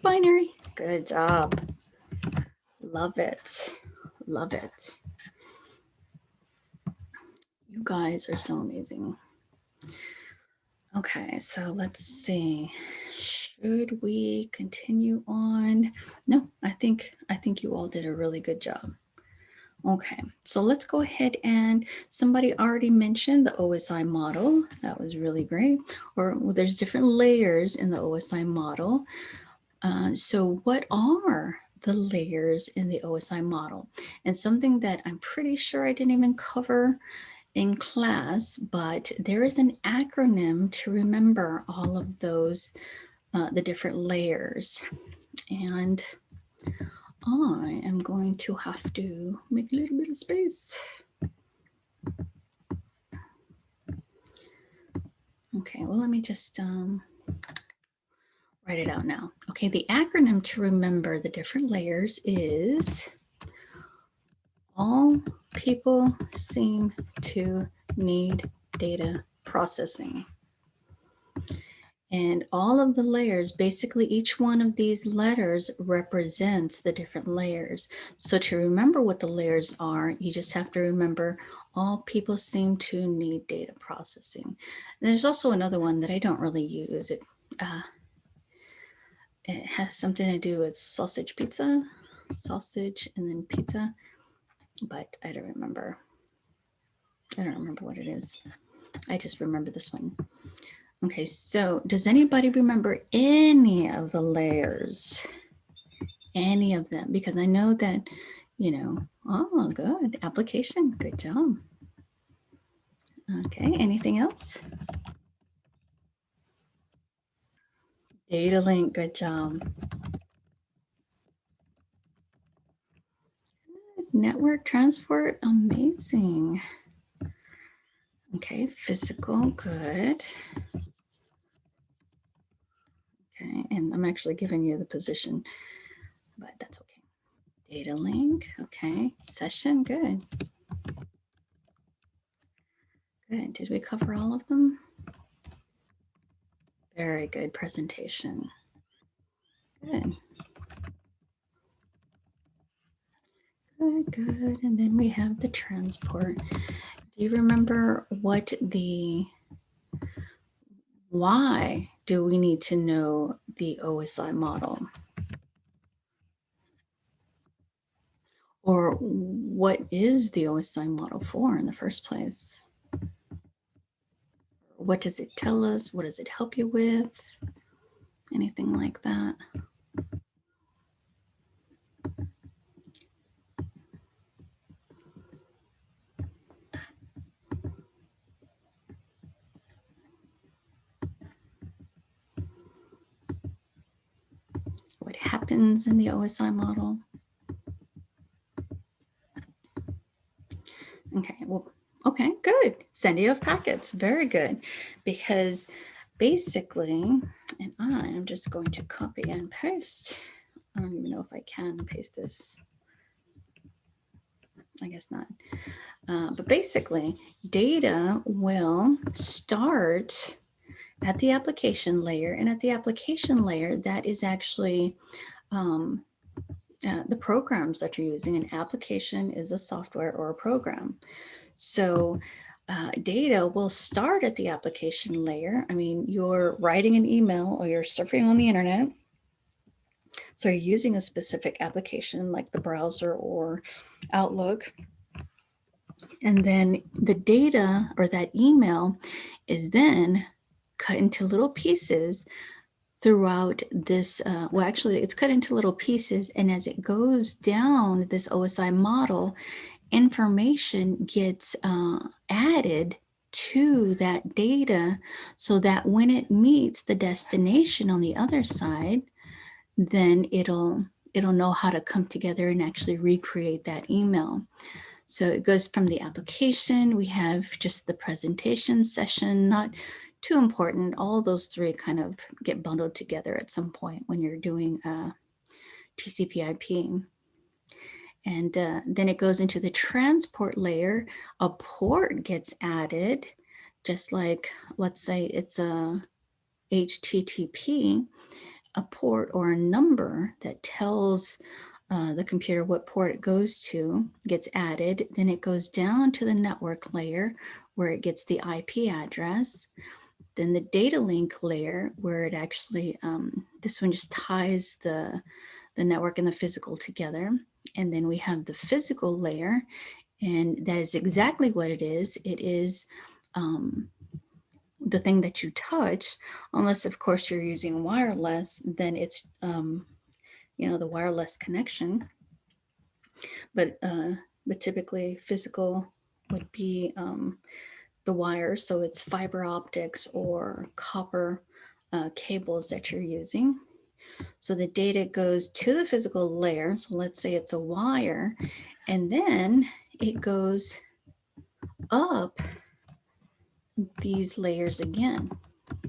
Binary. Good job. Love it. Love it. You guys are so amazing. Okay, so let's see. Should we continue on? No, I think you all did a really good job. Okay, so let's go ahead, and somebody already mentioned the OSI model. That was really great. Or well, there's different layers in the OSI model. So what are the layers in the OSI model? And something that I'm pretty sure I didn't even cover in class, but there is an acronym to remember all of those, the different layers. And I am going to have to make a little bit of space. Okay, well, let me just write it out now. Okay, the acronym to remember the different layers is all people seem to need data processing. And all of the layers, basically each one of these letters represents the different layers. So to remember what the layers are, you just have to remember all people seem to need data processing. And there's also another one that I don't really use. It has something to do with sausage pizza, sausage and then pizza, but I don't remember. I don't remember what it is. I just remember this one. Okay, so does anybody remember any of the layers? Any of them? Because I know that, you know, oh, good. Application, good job. Okay, anything else? Data link, good job. Network transport, amazing. Okay, physical, good. Okay, and I'm actually giving you the position, but that's okay. Data link, okay. Session, good. Good, did we cover all of them? Very good. Presentation, good. Good, good. And then we have the transport. Do you remember why do we need to know the OSI model? Or what is the OSI model for in the first place? What does it tell us? What does it help you with? Anything like that? What happens in the OSI model? Okay, well, okay, good. Sending of packets, very good. Because basically, and I am just going to copy and paste. I don't even know if I can paste this. I guess not. But basically, data will start at the application layer. And at the application layer, that is actually the programs that you're using. An application is a software or a program. So data will start at the application layer. I mean, you're writing an email or you're surfing on the internet. So you're using a specific application like the browser or Outlook. And then the data or that email is then cut into little pieces throughout this, well, actually it's cut into little pieces. And as it goes down this OSI model, information gets added to that data so that when it meets the destination on the other side, then it'll know how to come together and actually recreate that email. So it goes from the application, we have just the presentation session, not too important. All those three kind of get bundled together at some point when you're doing TCP/IP. And then it goes into the transport layer. A port gets added, just like, let's say it's a HTTP, a port or a number that tells the computer what port it goes to gets added. Then it goes down to the network layer where it gets the IP address. Then the data link layer, where it actually, this one just ties the network and the physical together. And then we have the physical layer, and that is exactly what it is. It is the thing that you touch, unless of course you're using wireless, then it's, the wireless connection. But typically physical would be the wire, so it's fiber optics or copper cables that you're using. So the data goes to the physical layer. So let's say it's a wire, and then it goes up these layers again: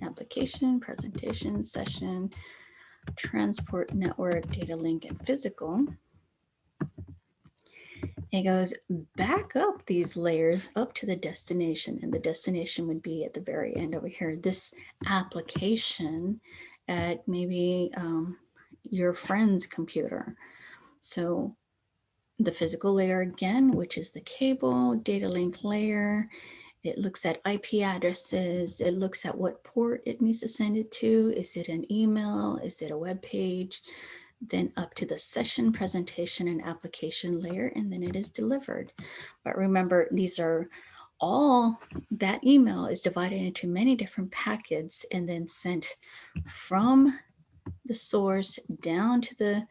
application, presentation, session, transport, network, data link, and physical. It goes back up these layers up to the destination, and the destination would be at the very end over here. This application at maybe your friend's computer. So the physical layer again, which is the cable, data link layer. It looks at IP addresses. It looks at what port it needs to send it to. Is it an email? Is it a web page? Then up to the session, presentation, and application layer, and then it is delivered. But remember, these are all, that email is divided into many different packets and then sent from the source down to the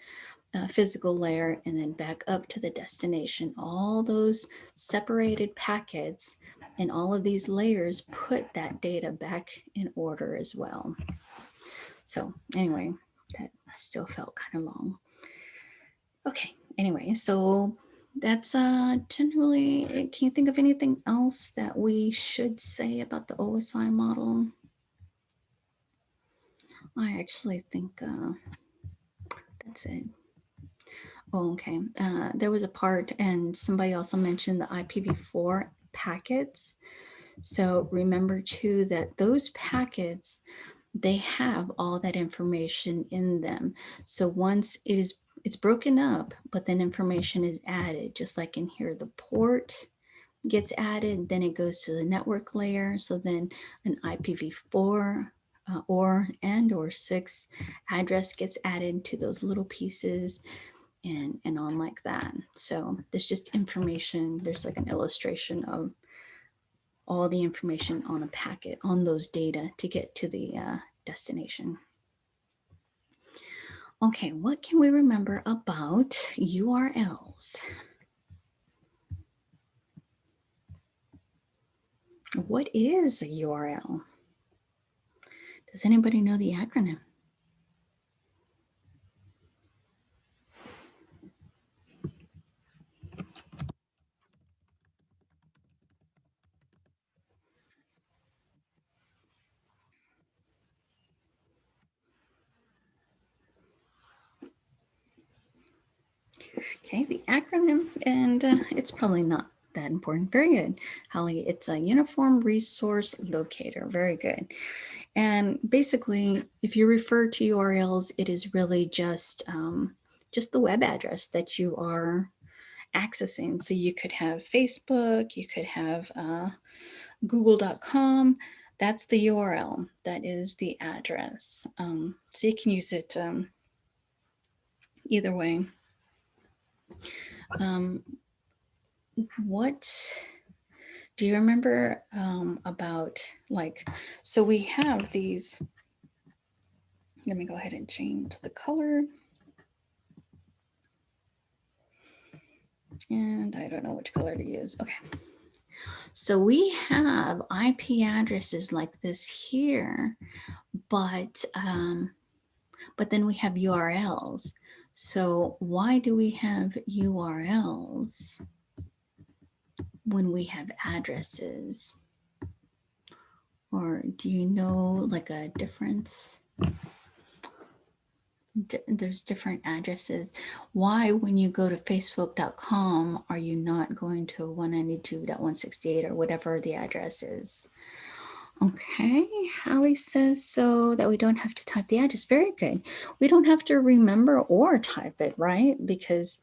physical layer and then back up to the destination. All those separated packets and all of these layers put that data back in order as well. So anyway, that still felt kind of long. Okay, anyway, so that's generally, can you think of anything else that we should say about the OSI model? I actually think that's it. Oh, okay. There was a part, and somebody also mentioned the IPv4 packets. So remember too that those packets, they have all that information in them. So once it's broken up, but then information is added, just like in here, the port gets added, then it goes to the network layer. So then an IPv4 or 6 address gets added to those little pieces, and on like that. So there's just information. There's like an illustration of all the information on a packet, on those data to get to the destination. Okay, what can we remember about URLs? What is a URL? Does anybody know the acronym? Okay, the acronym, and it's probably not that important. Very good, Holly. It's a Uniform Resource Locator. Very good. And basically, if you refer to URLs, it is really just the web address that you are accessing. So you could have Facebook, you could have google.com. That's the URL. That is the address. So you can use it either way. What do you remember about, like, so we have these, let me go ahead and change the color. And I don't know which color to use. Okay. So we have IP addresses like this here, but then we have URLs. So why do we have URLs when we have addresses? Or do you know like a difference? There's different addresses. Why, when you go to facebook.com, are you not going to 192.168 or whatever the address is? Okay, Hallie says so that we don't have to type the address. Very good. We don't have to remember or type it, right? Because,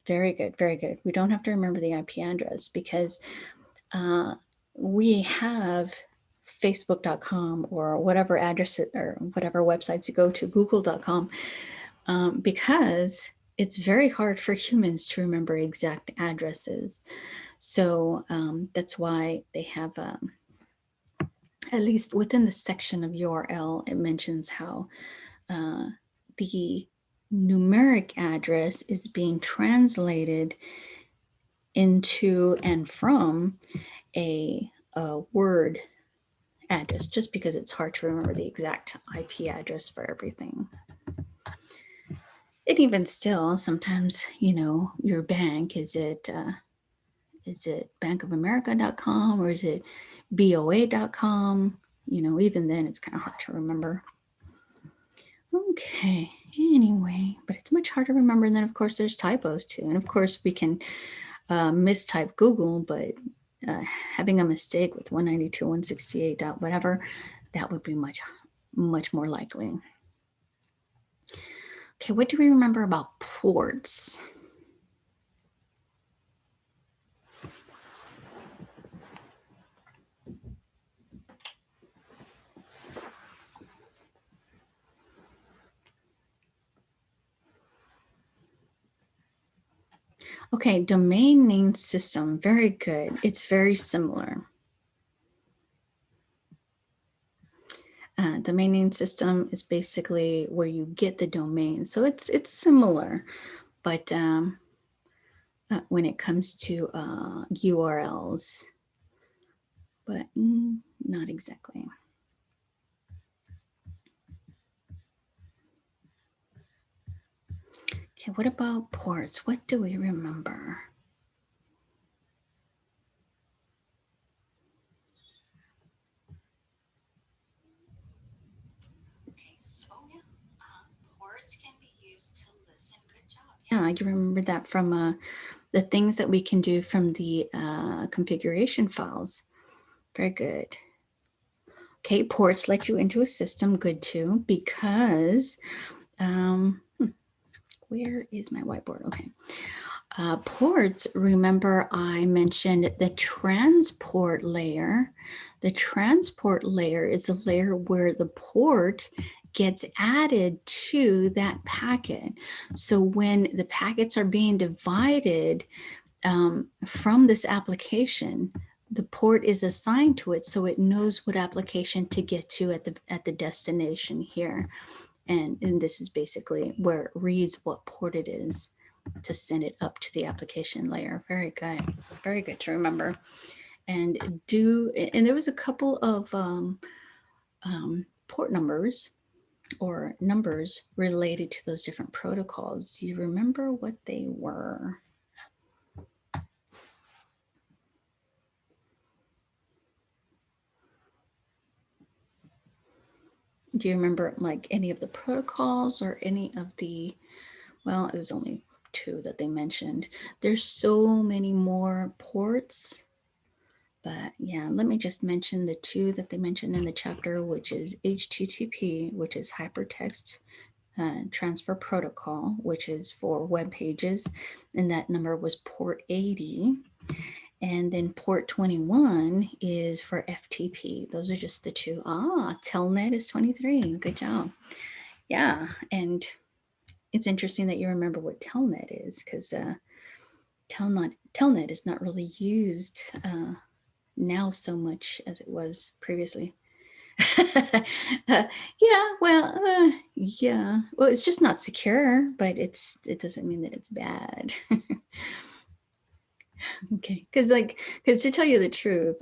very good, very good. We don't have to remember the IP address because we have facebook.com or whatever address or whatever websites you go to, google.com, because it's very hard for humans to remember exact addresses. So that's why they have, at least within the section of URL, it mentions how the numeric address is being translated into and from a word address, just because it's hard to remember the exact IP address for everything. And even still, sometimes, you know, your bank, is it bankofamerica.com or is it BOA.com? You know, even then it's kind of hard to remember. Okay, anyway, but it's much harder to remember. And then, of course, there's typos too. And of course, we can mistype Google, but having a mistake with 192.168. whatever, that would be much more likely. Okay, what do we remember about ports? Okay, domain name system, very good. It's very similar. Domain name system is basically where you get the domain. So it's similar, but when it comes to URLs, but not exactly. Okay, what about ports? What do we remember? Okay, so yeah, ports can be used to listen. Good job. Yeah, you remember that from the things that we can do from the configuration files. Very good. Okay, ports let you into a system. Good too, because where is my whiteboard? Okay. Ports, remember I mentioned the transport layer. The transport layer is the layer where the port gets added to that packet. So when the packets are being divided from this application, the port is assigned to it, so it knows what application to get to at the destination here. And this is basically where it reads what port it is to send it up to the application layer. Very good to remember. And there was a couple of port numbers or numbers related to those different protocols. Do you remember what they were? Do you remember like any of the protocols or any of the, well, it was only 2 that they mentioned. There's so many more ports, but yeah, let me just mention the 2 that they mentioned in the chapter, which is HTTP, which is Hypertext Transfer Protocol, which is for web pages, and that number was port 80. And then port 21 is for FTP. Those are just the 2. Telnet is 23. Good job. Yeah, and it's interesting that you remember what Telnet is, because Telnet is not really used now so much as it was previously. Yeah, well, it's just not secure, but it doesn't mean that it's bad. Okay, because to tell you the truth,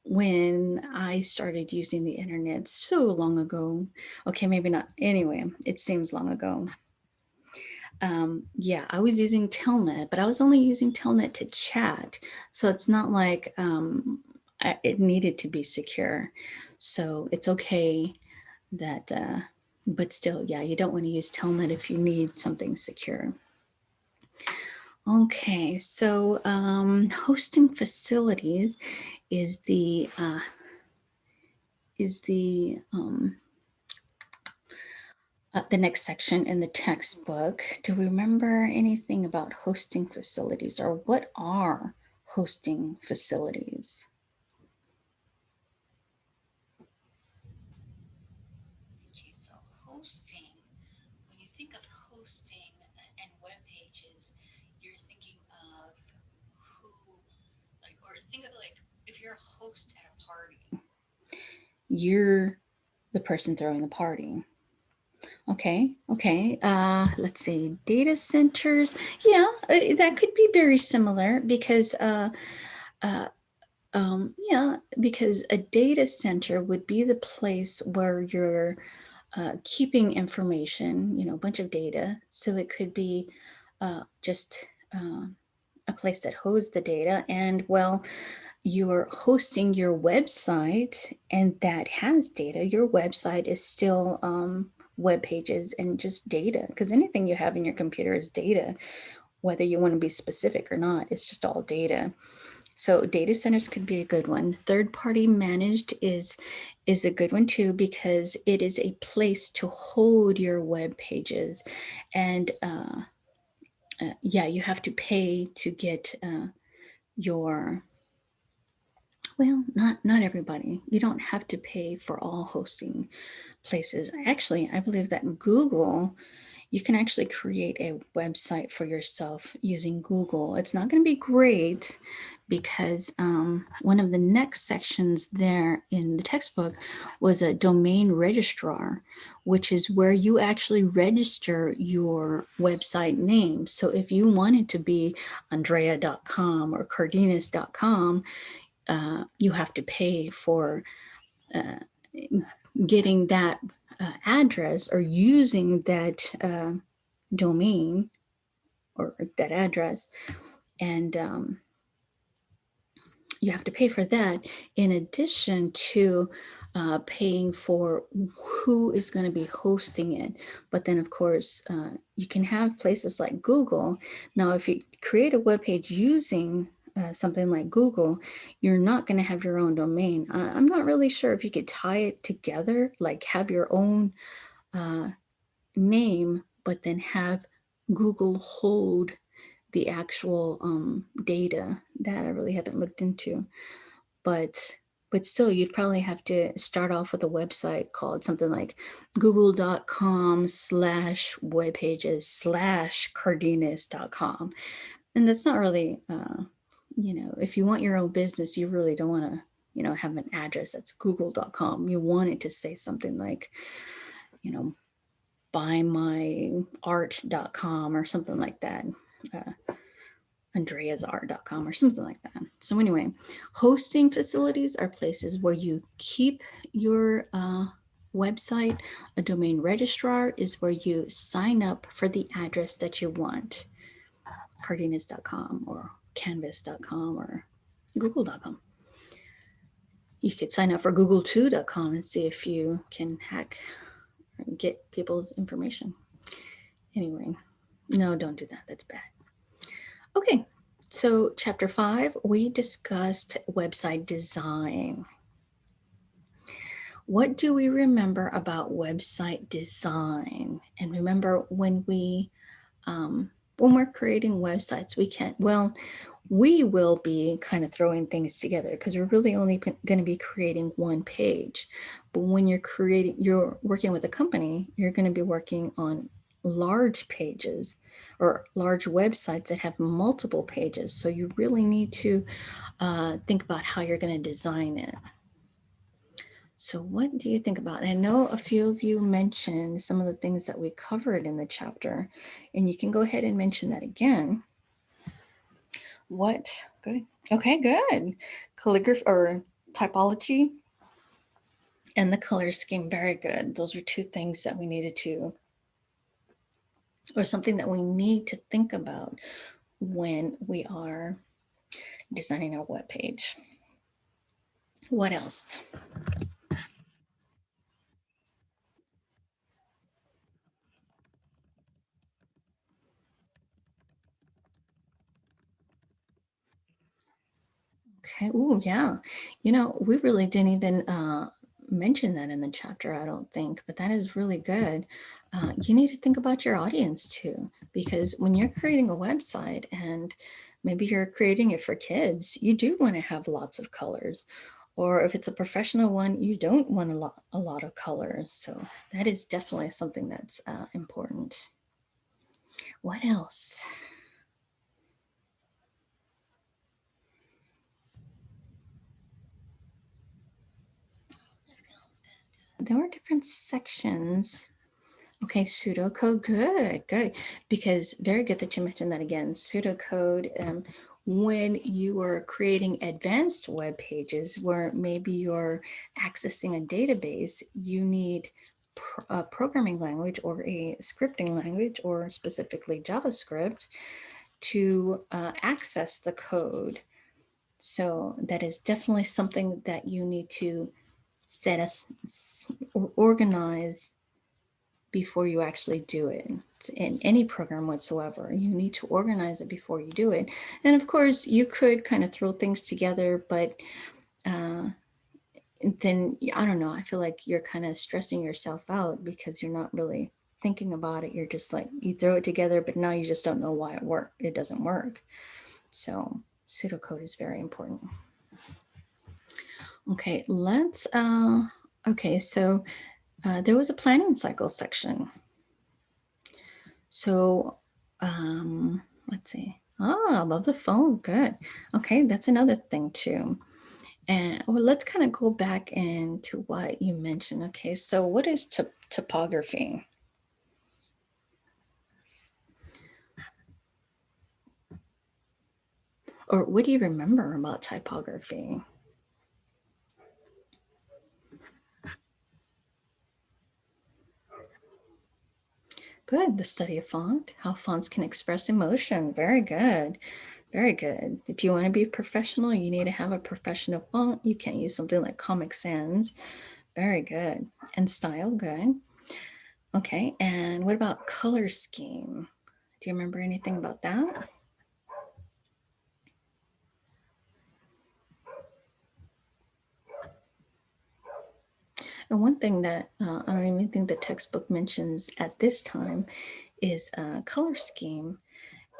when I started using the internet so long ago, okay, maybe not, anyway, it seems long ago. Yeah, I was using Telnet, but I was only using Telnet to chat. So it's not like it needed to be secure. So it's okay that, but still, yeah, you don't want to use Telnet if you need something secure. Okay, so hosting facilities is the next section in the textbook. Do we remember anything about hosting facilities, or what are hosting facilities? hosting, when you think of hosting and web pages, you're thinking of who, like, or think of like if you're a host at a party, you're the person throwing the party. Okay. Let's see, data centers. Yeah, that could be very similar because because a data center would be the place where you're keeping information, a bunch of data. So it could be just a place that hosts the data. And well, you're hosting your website and that has data. Your website is still web pages and just data, because anything you have in your computer is data, whether you want to be specific or not. It's just all data. So data centers could be a good one. Third-party managed is a good one too, because it is a place to hold your web pages. And yeah, you have to pay to get your, well, not everybody. You don't have to pay for all hosting places. Actually, I believe that Google, you can actually create a website for yourself using Google. It's not going to be great because one of the next sections there in the textbook was a domain registrar, which is where you actually register your website name. So if you wanted to be Andrea.com or Cardenas.com, you have to pay for getting that address or using that domain or that address, and you have to pay for that in addition to paying for who is going to be hosting it. But then of course you can have places like Google. Now if you create a web page using something like Google, you're not going to have your own domain. I'm not really sure if you could tie it together, like have your own name, but then have Google hold the actual data. That I really haven't looked into. But still, you'd probably have to start off with a website called something like google.com/webpages/cardenas.com. And that's not really, if you want your own business, you really don't want to, have an address that's google.com. You want it to say something like, buymyart.com or something like that. AndreasArt.com or something like that. So anyway, hosting facilities are places where you keep your website. A domain registrar is where you sign up for the address that you want. Cardenas.com or Canvas.com or Google.com. You could sign up for Google2.com and see if you can hack or get people's information. Anyway, no, don't do that. That's bad. Okay, so chapter 5, we discussed website design. What do we remember about website design? And remember, when we're creating websites, we will be kind of throwing things together because we're really only going to be creating one page. But when you're working with a company, you're going to be working on large pages or large websites that have multiple pages. So you really need to think about how you're going to design it. So what do you think about it? I know a few of you mentioned some of the things that we covered in the chapter, and you can go ahead and mention that again. What? Good. Okay, good. Calligraphy or typology and the color scheme, very good. Those are two things that we needed to, or something that we need to think about when we are designing our web page. What else? Okay. Oh, yeah. We really didn't even mention that in the chapter, I don't think, but that is really good. You need to think about your audience too, because when you're creating a website and maybe you're creating it for kids, you do want to have lots of colors. Or if it's a professional one, you don't want a lot of colors. So that is definitely something that's important. What else? There were different sections. Okay, pseudocode, good, good. Because very good that you mentioned that again. Pseudocode, when you are creating advanced web pages where maybe you're accessing a database, you need a programming language or a scripting language, or specifically JavaScript, to access the code. So that is definitely something that you need to set us or organize before you actually do it. In any program whatsoever, you need to organize it before you do it. And of course, you could kind of throw things together, but then, I don't know, I feel like you're kind of stressing yourself out because you're not really thinking about it. You're just like, you throw it together, but now you just don't know why it doesn't work. So pseudocode is very important. Okay, let's, okay, so there was a planning cycle section. So let's see. Above the phone, good. Okay, that's another thing too. And well, let's kind of go back into what you mentioned. Okay, so what is typography? Or what do you remember about typography? Good, the study of font, how fonts can express emotion. Very good, very good. If you want to be professional, you need to have a professional font. You can't use something like Comic Sans. Very good. And style, good. Okay, and what about color scheme? Do you remember anything about that? And one thing that I don't even think the textbook mentions at this time is color scheme.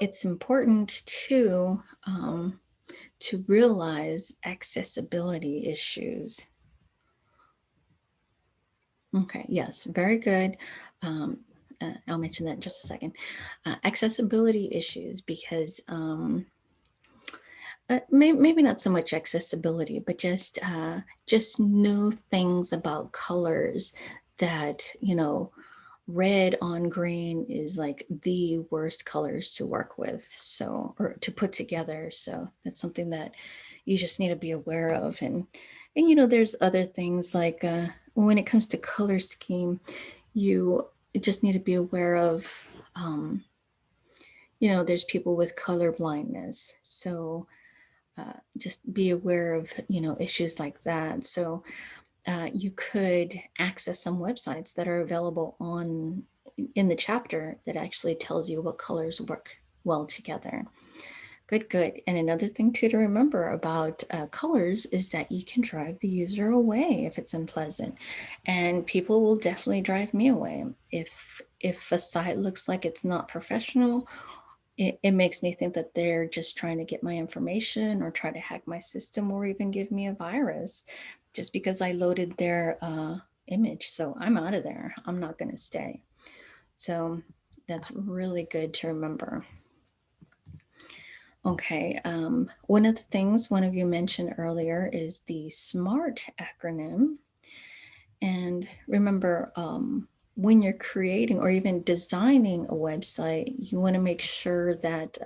It's important to realize accessibility issues. Okay, yes, very good. I'll mention that in just a second. Accessibility issues, because maybe not so much accessibility, but just know things about colors that, you know, red on green is like the worst colors to work with, so, or to put together. So that's something that you just need to be aware of. And you know, there's other things like when it comes to color scheme, you just need to be aware of, you know, there's people with color blindness. So just be aware of, you know, issues like that. So you could access some websites that are available in the chapter that actually tells you what colors work well together. Good, good. And another thing too to remember about colors is that you can drive the user away if it's unpleasant. And people will definitely drive me away. If a site looks like it's not professional, it makes me think that they're just trying to get my information or try to hack my system or even give me a virus just because I loaded their image. So I'm out of there. I'm not going to stay. So that's really good to remember. Okay, one of the things one of you mentioned earlier is the SMART acronym. And remember, when you're creating or even designing a website, you want to make sure that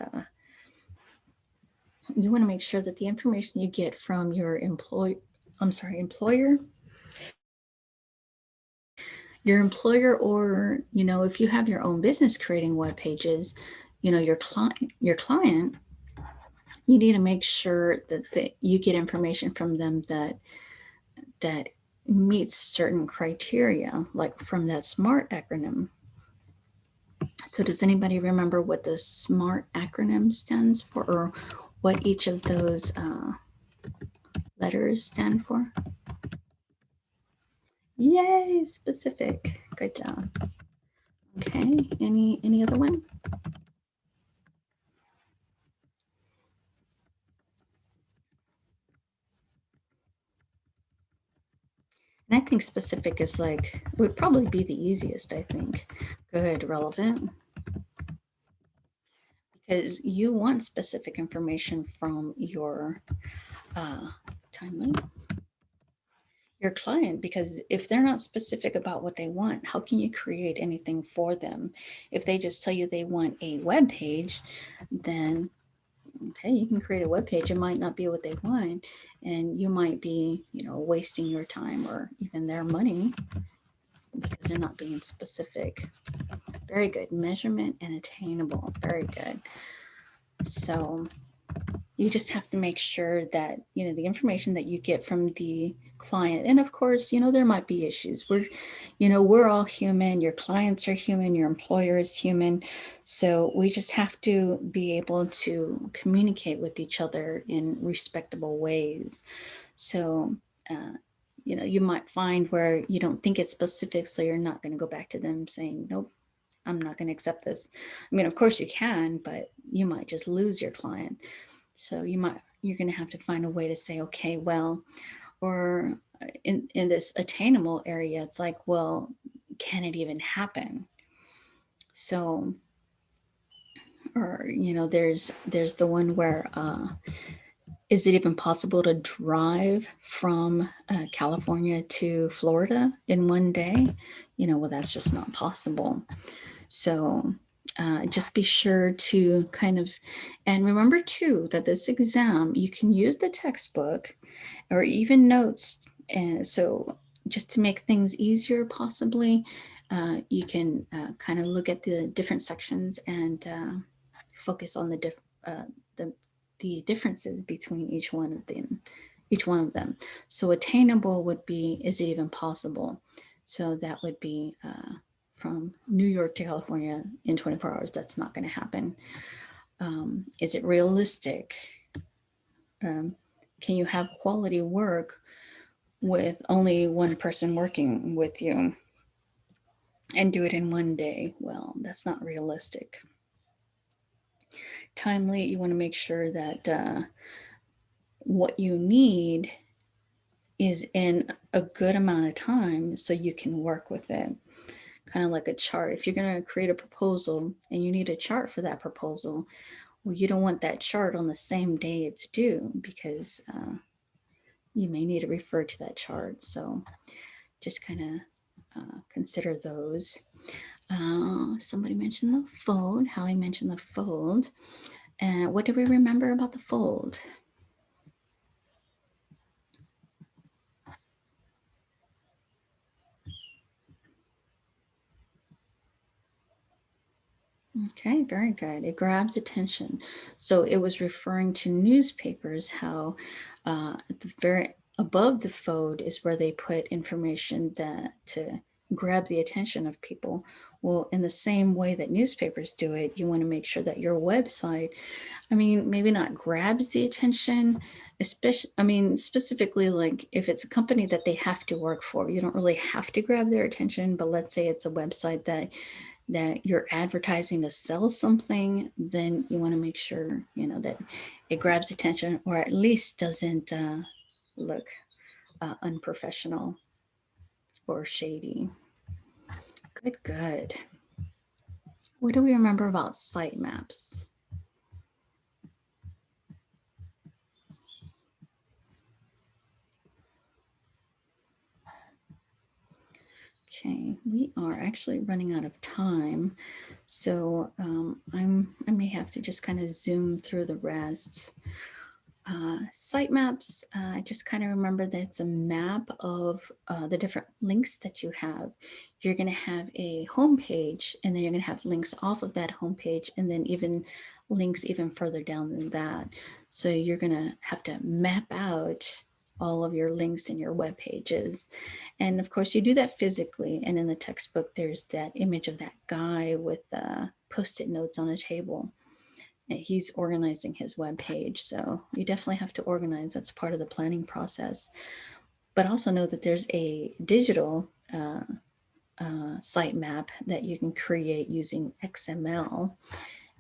the information you get from your employer, or, you know, if you have your own business creating web pages, you know, your client, you need to make sure that you get information from them that meets certain criteria, like from that SMART acronym. So does anybody remember what the SMART acronym stands for, or what each of those letters stand for? Yay, specific. Good job. Okay, any other one? And I think specific is like, would probably be the easiest, I think. Good, relevant. Because you want specific information from your timely, your client, because if they're not specific about what they want, how can you create anything for them? If they just tell you they want a web page, then okay, you can create a web page. It might not be what they want, and you might be, wasting your time or even their money because they're not being specific. Very good. Measurement and attainable. Very good. So you just have to make sure that, the information that you get from the client, and of course, there might be issues. We're all human. Your clients are human. Your employer is human. So we just have to be able to communicate with each other in respectable ways. So, you might find where you don't think it's specific, so you're not going to go back to them saying, nope, I'm not going to accept this. I mean, of course you can, but you might just lose your client. So you're going to have to find a way to say, okay, well, or in this attainable area, it's like, well, can it even happen? So, or, there's the one where, is it even possible to drive from California to Florida in one day? Well, that's just not possible. So just be sure to and remember too, that this exam, you can use the textbook or even notes. And so just to make things easier, possibly, you can kind of look at the different sections and focus on the differences between each one of them. So attainable would be, is it even possible? So that would be from New York to California in 24 hours. That's not going to happen. Is it realistic? Can you have quality work with only one person working with you and do it in one day? Well, that's not realistic. Timely, you want to make sure that what you need is in a good amount of time so you can work with it. Kind of like a chart. If you're going to create a proposal and you need a chart for that proposal, well, you don't want that chart on the same day it's due, because you may need to refer to that chart. So just kind of consider those. Somebody mentioned the fold. Hallie mentioned the fold. And what do we remember about the fold? Okay, very good. It grabs attention. So it was referring to newspapers, how at the very above the fold is where they put information that to grab the attention of people. Well, in the same way that newspapers do it, you want to make sure that your website, I mean, maybe not grabs the attention, specifically, like if it's a company that they have to work for, you don't really have to grab their attention. But let's say it's a website that you're advertising to sell something, then you want to make sure, that it grabs attention, or at least doesn't look unprofessional or shady. Good. What do we remember about sitemaps? Okay, we are actually running out of time, so I may have to just kind of zoom through the rest. Sitemaps, I just kind of remember that it's a map of the different links that you have. You're going to have a home page, and then you're going to have links off of that home page, and then even links even further down than that. So you're going to have to map out all of your links in your web pages. And of course, you do that physically. And in the textbook, there's that image of that guy with Post-it notes on a table. He's organizing his web page. So you definitely have to organize. That's part of the planning process. But also know that there's a digital sitemap that you can create using XML.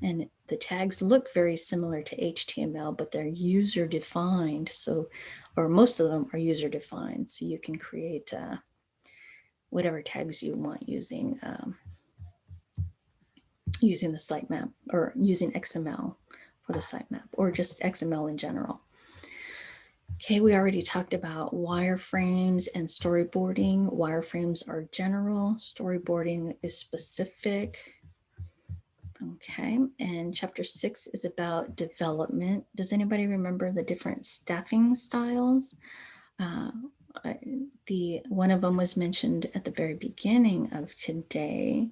And the tags look very similar to HTML, but they're user defined. So or most of them are user defined. So you can create whatever tags you want using using the sitemap or using XML for the sitemap, or just XML in general. Okay, we already talked about wireframes and storyboarding. Wireframes are general, storyboarding is specific. Okay, and chapter 6 is about development. Does anybody remember the different staffing styles? One of them was mentioned at the very beginning of today.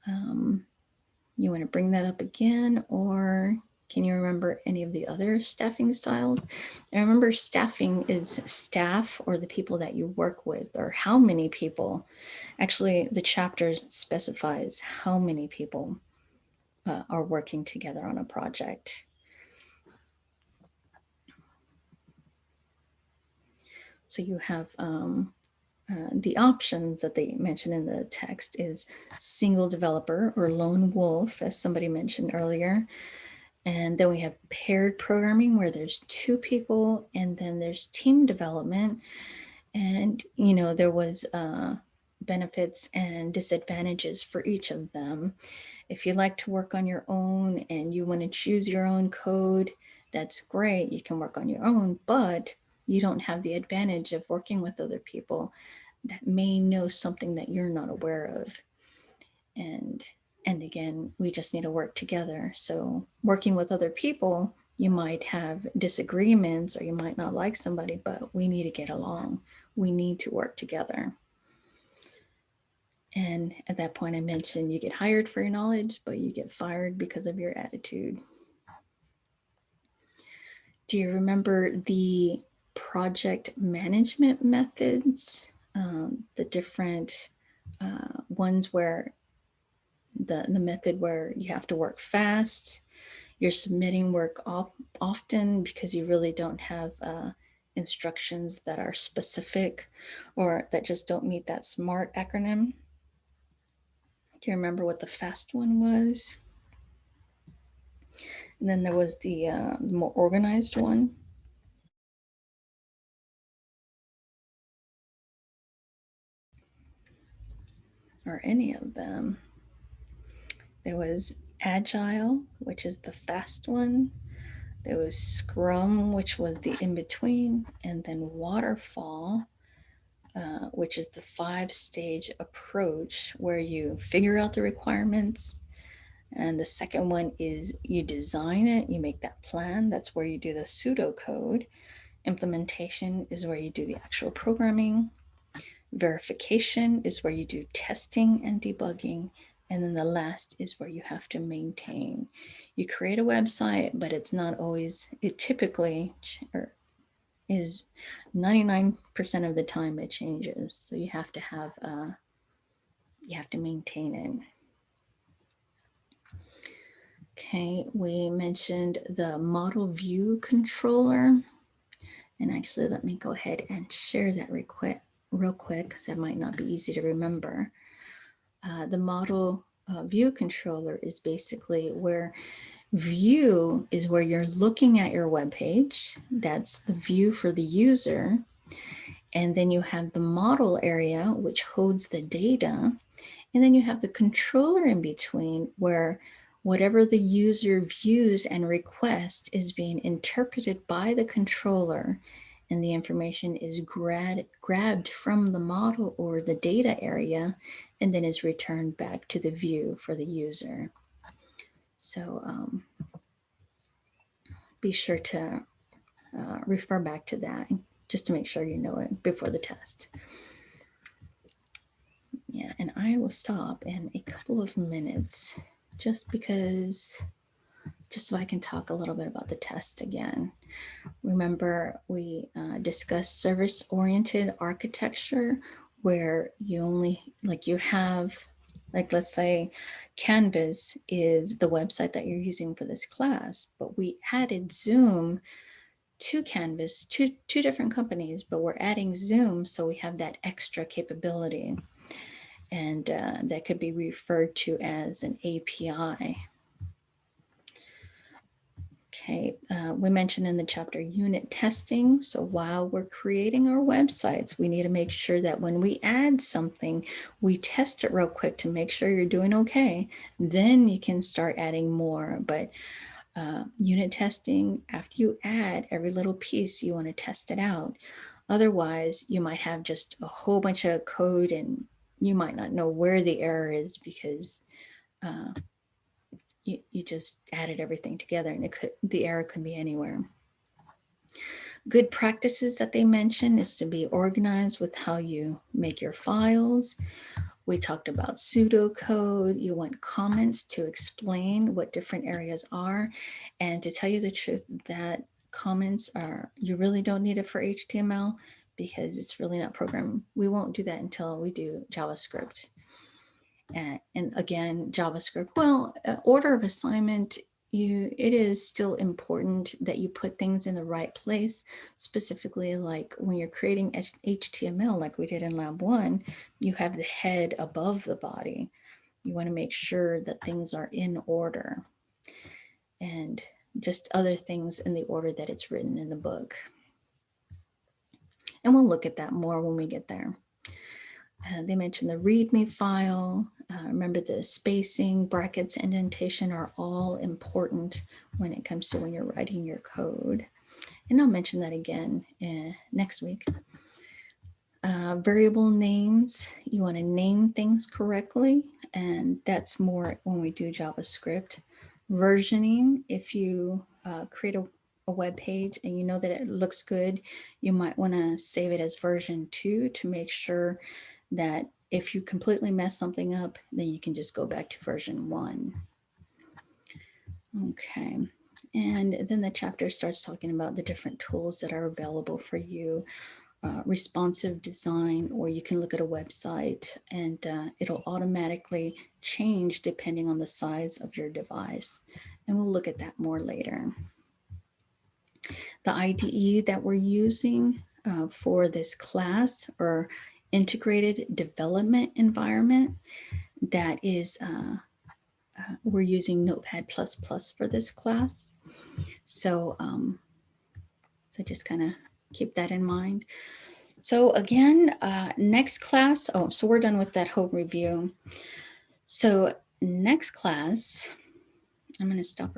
You want to bring that up again, or can you remember any of the other staffing styles? I remember staffing is staff, or the people that you work with, or how many people. Actually, the chapter specifies how many people are working together on a project. So you have the options that they mention in the text is single developer or lone wolf, as somebody mentioned earlier. And then we have paired programming, where there's 2 people, and then there's team development. And, you know, there was benefits and disadvantages for each of them. If you like to work on your own and you want to choose your own code, that's great. You can work on your own, but you don't have the advantage of working with other people that may know something that you're not aware of. And again, we just need to work together. So working with other people, you might have disagreements, or you might not like somebody, but we need to get along. We need to work together. And at that point, I mentioned you get hired for your knowledge, but you get fired because of your attitude. Do you remember the project management methods? The different ones where the method where you have to work fast, you're submitting work often because you really don't have instructions that are specific or that just don't meet that SMART acronym. Do you remember what the fast one was? And then there was the more organized one. Or any of them. There was Agile, which is the fast one. There was Scrum, which was the in-between. And then Waterfall, which is the 5-stage approach where you figure out the requirements. And the second one is you design it, you make that plan. That's where you do the pseudocode. Implementation is where you do the actual programming. Verification is where you do testing and debugging. And then the last is where you have to maintain. You create a website, but it's not always, it typically is 99% of the time it changes. So you have to have, you have to maintain it. Okay, we mentioned the model view controller. And actually, let me go ahead and share that real quick, because that might not be easy to remember. The model view controller is basically where view is where you're looking at your web page. That's the view for the user. And then you have the model area, which holds the data. And then you have the controller in between, where whatever the user views and requests is being interpreted by the controller, and the information is grabbed from the model or the data area, and then is returned back to the view for the user. So be sure to refer back to that just to make sure you know it before the test. Yeah, and I will stop in a couple of minutes just so I can talk a little bit about the test again. Remember, we discussed service-oriented architecture, where you only, you have, let's say Canvas is the website that you're using for this class, but we added Zoom to Canvas, two different companies, but we're adding Zoom, so we have that extra capability. And that could be referred to as an API. Okay, we mentioned in the chapter unit testing. So while we're creating our websites, we need to make sure that when we add something, we test it real quick to make sure you're doing okay. Then you can start adding more. But unit testing, after you add every little piece, you want to test it out. Otherwise, you might have just a whole bunch of code and you might not know where the error is because you just added everything together, and the error could be anywhere. Good practices that they mention is to be organized with how you make your files. We talked about pseudocode. You want comments to explain what different areas are. And to tell you the truth, that comments you really don't need it for HTML because it's really not programmed. We won't do that until we do JavaScript. And again, JavaScript, well, order of assignment, it is still important that you put things in the right place, specifically like when you're creating HTML, like we did in Lab 1, you have the head above the body. You want to make sure that things are in order and just other things in the order that it's written in the book. And we'll look at that more when we get there. They mentioned the README file. Remember the spacing, brackets, indentation are all important when it comes to when you're writing your code. And I'll mention that again next week. Variable names, you want to name things correctly, and that's more when we do JavaScript. Versioning, if you create a web page and you know that it looks good, you might want to save it as version 2 to make sure that if you completely mess something up, then you can just go back to version 1. Okay, and then the chapter starts talking about the different tools that are available for you. Responsive design, or you can look at a website and it'll automatically change depending on the size of your device. And we'll look at that more later. The IDE that we're using for this class, or integrated development environment, that is, we're using Notepad++ for this class. So just kind of keep that in mind. So again, next class, so we're done with that whole review. So next class, I'm going to stop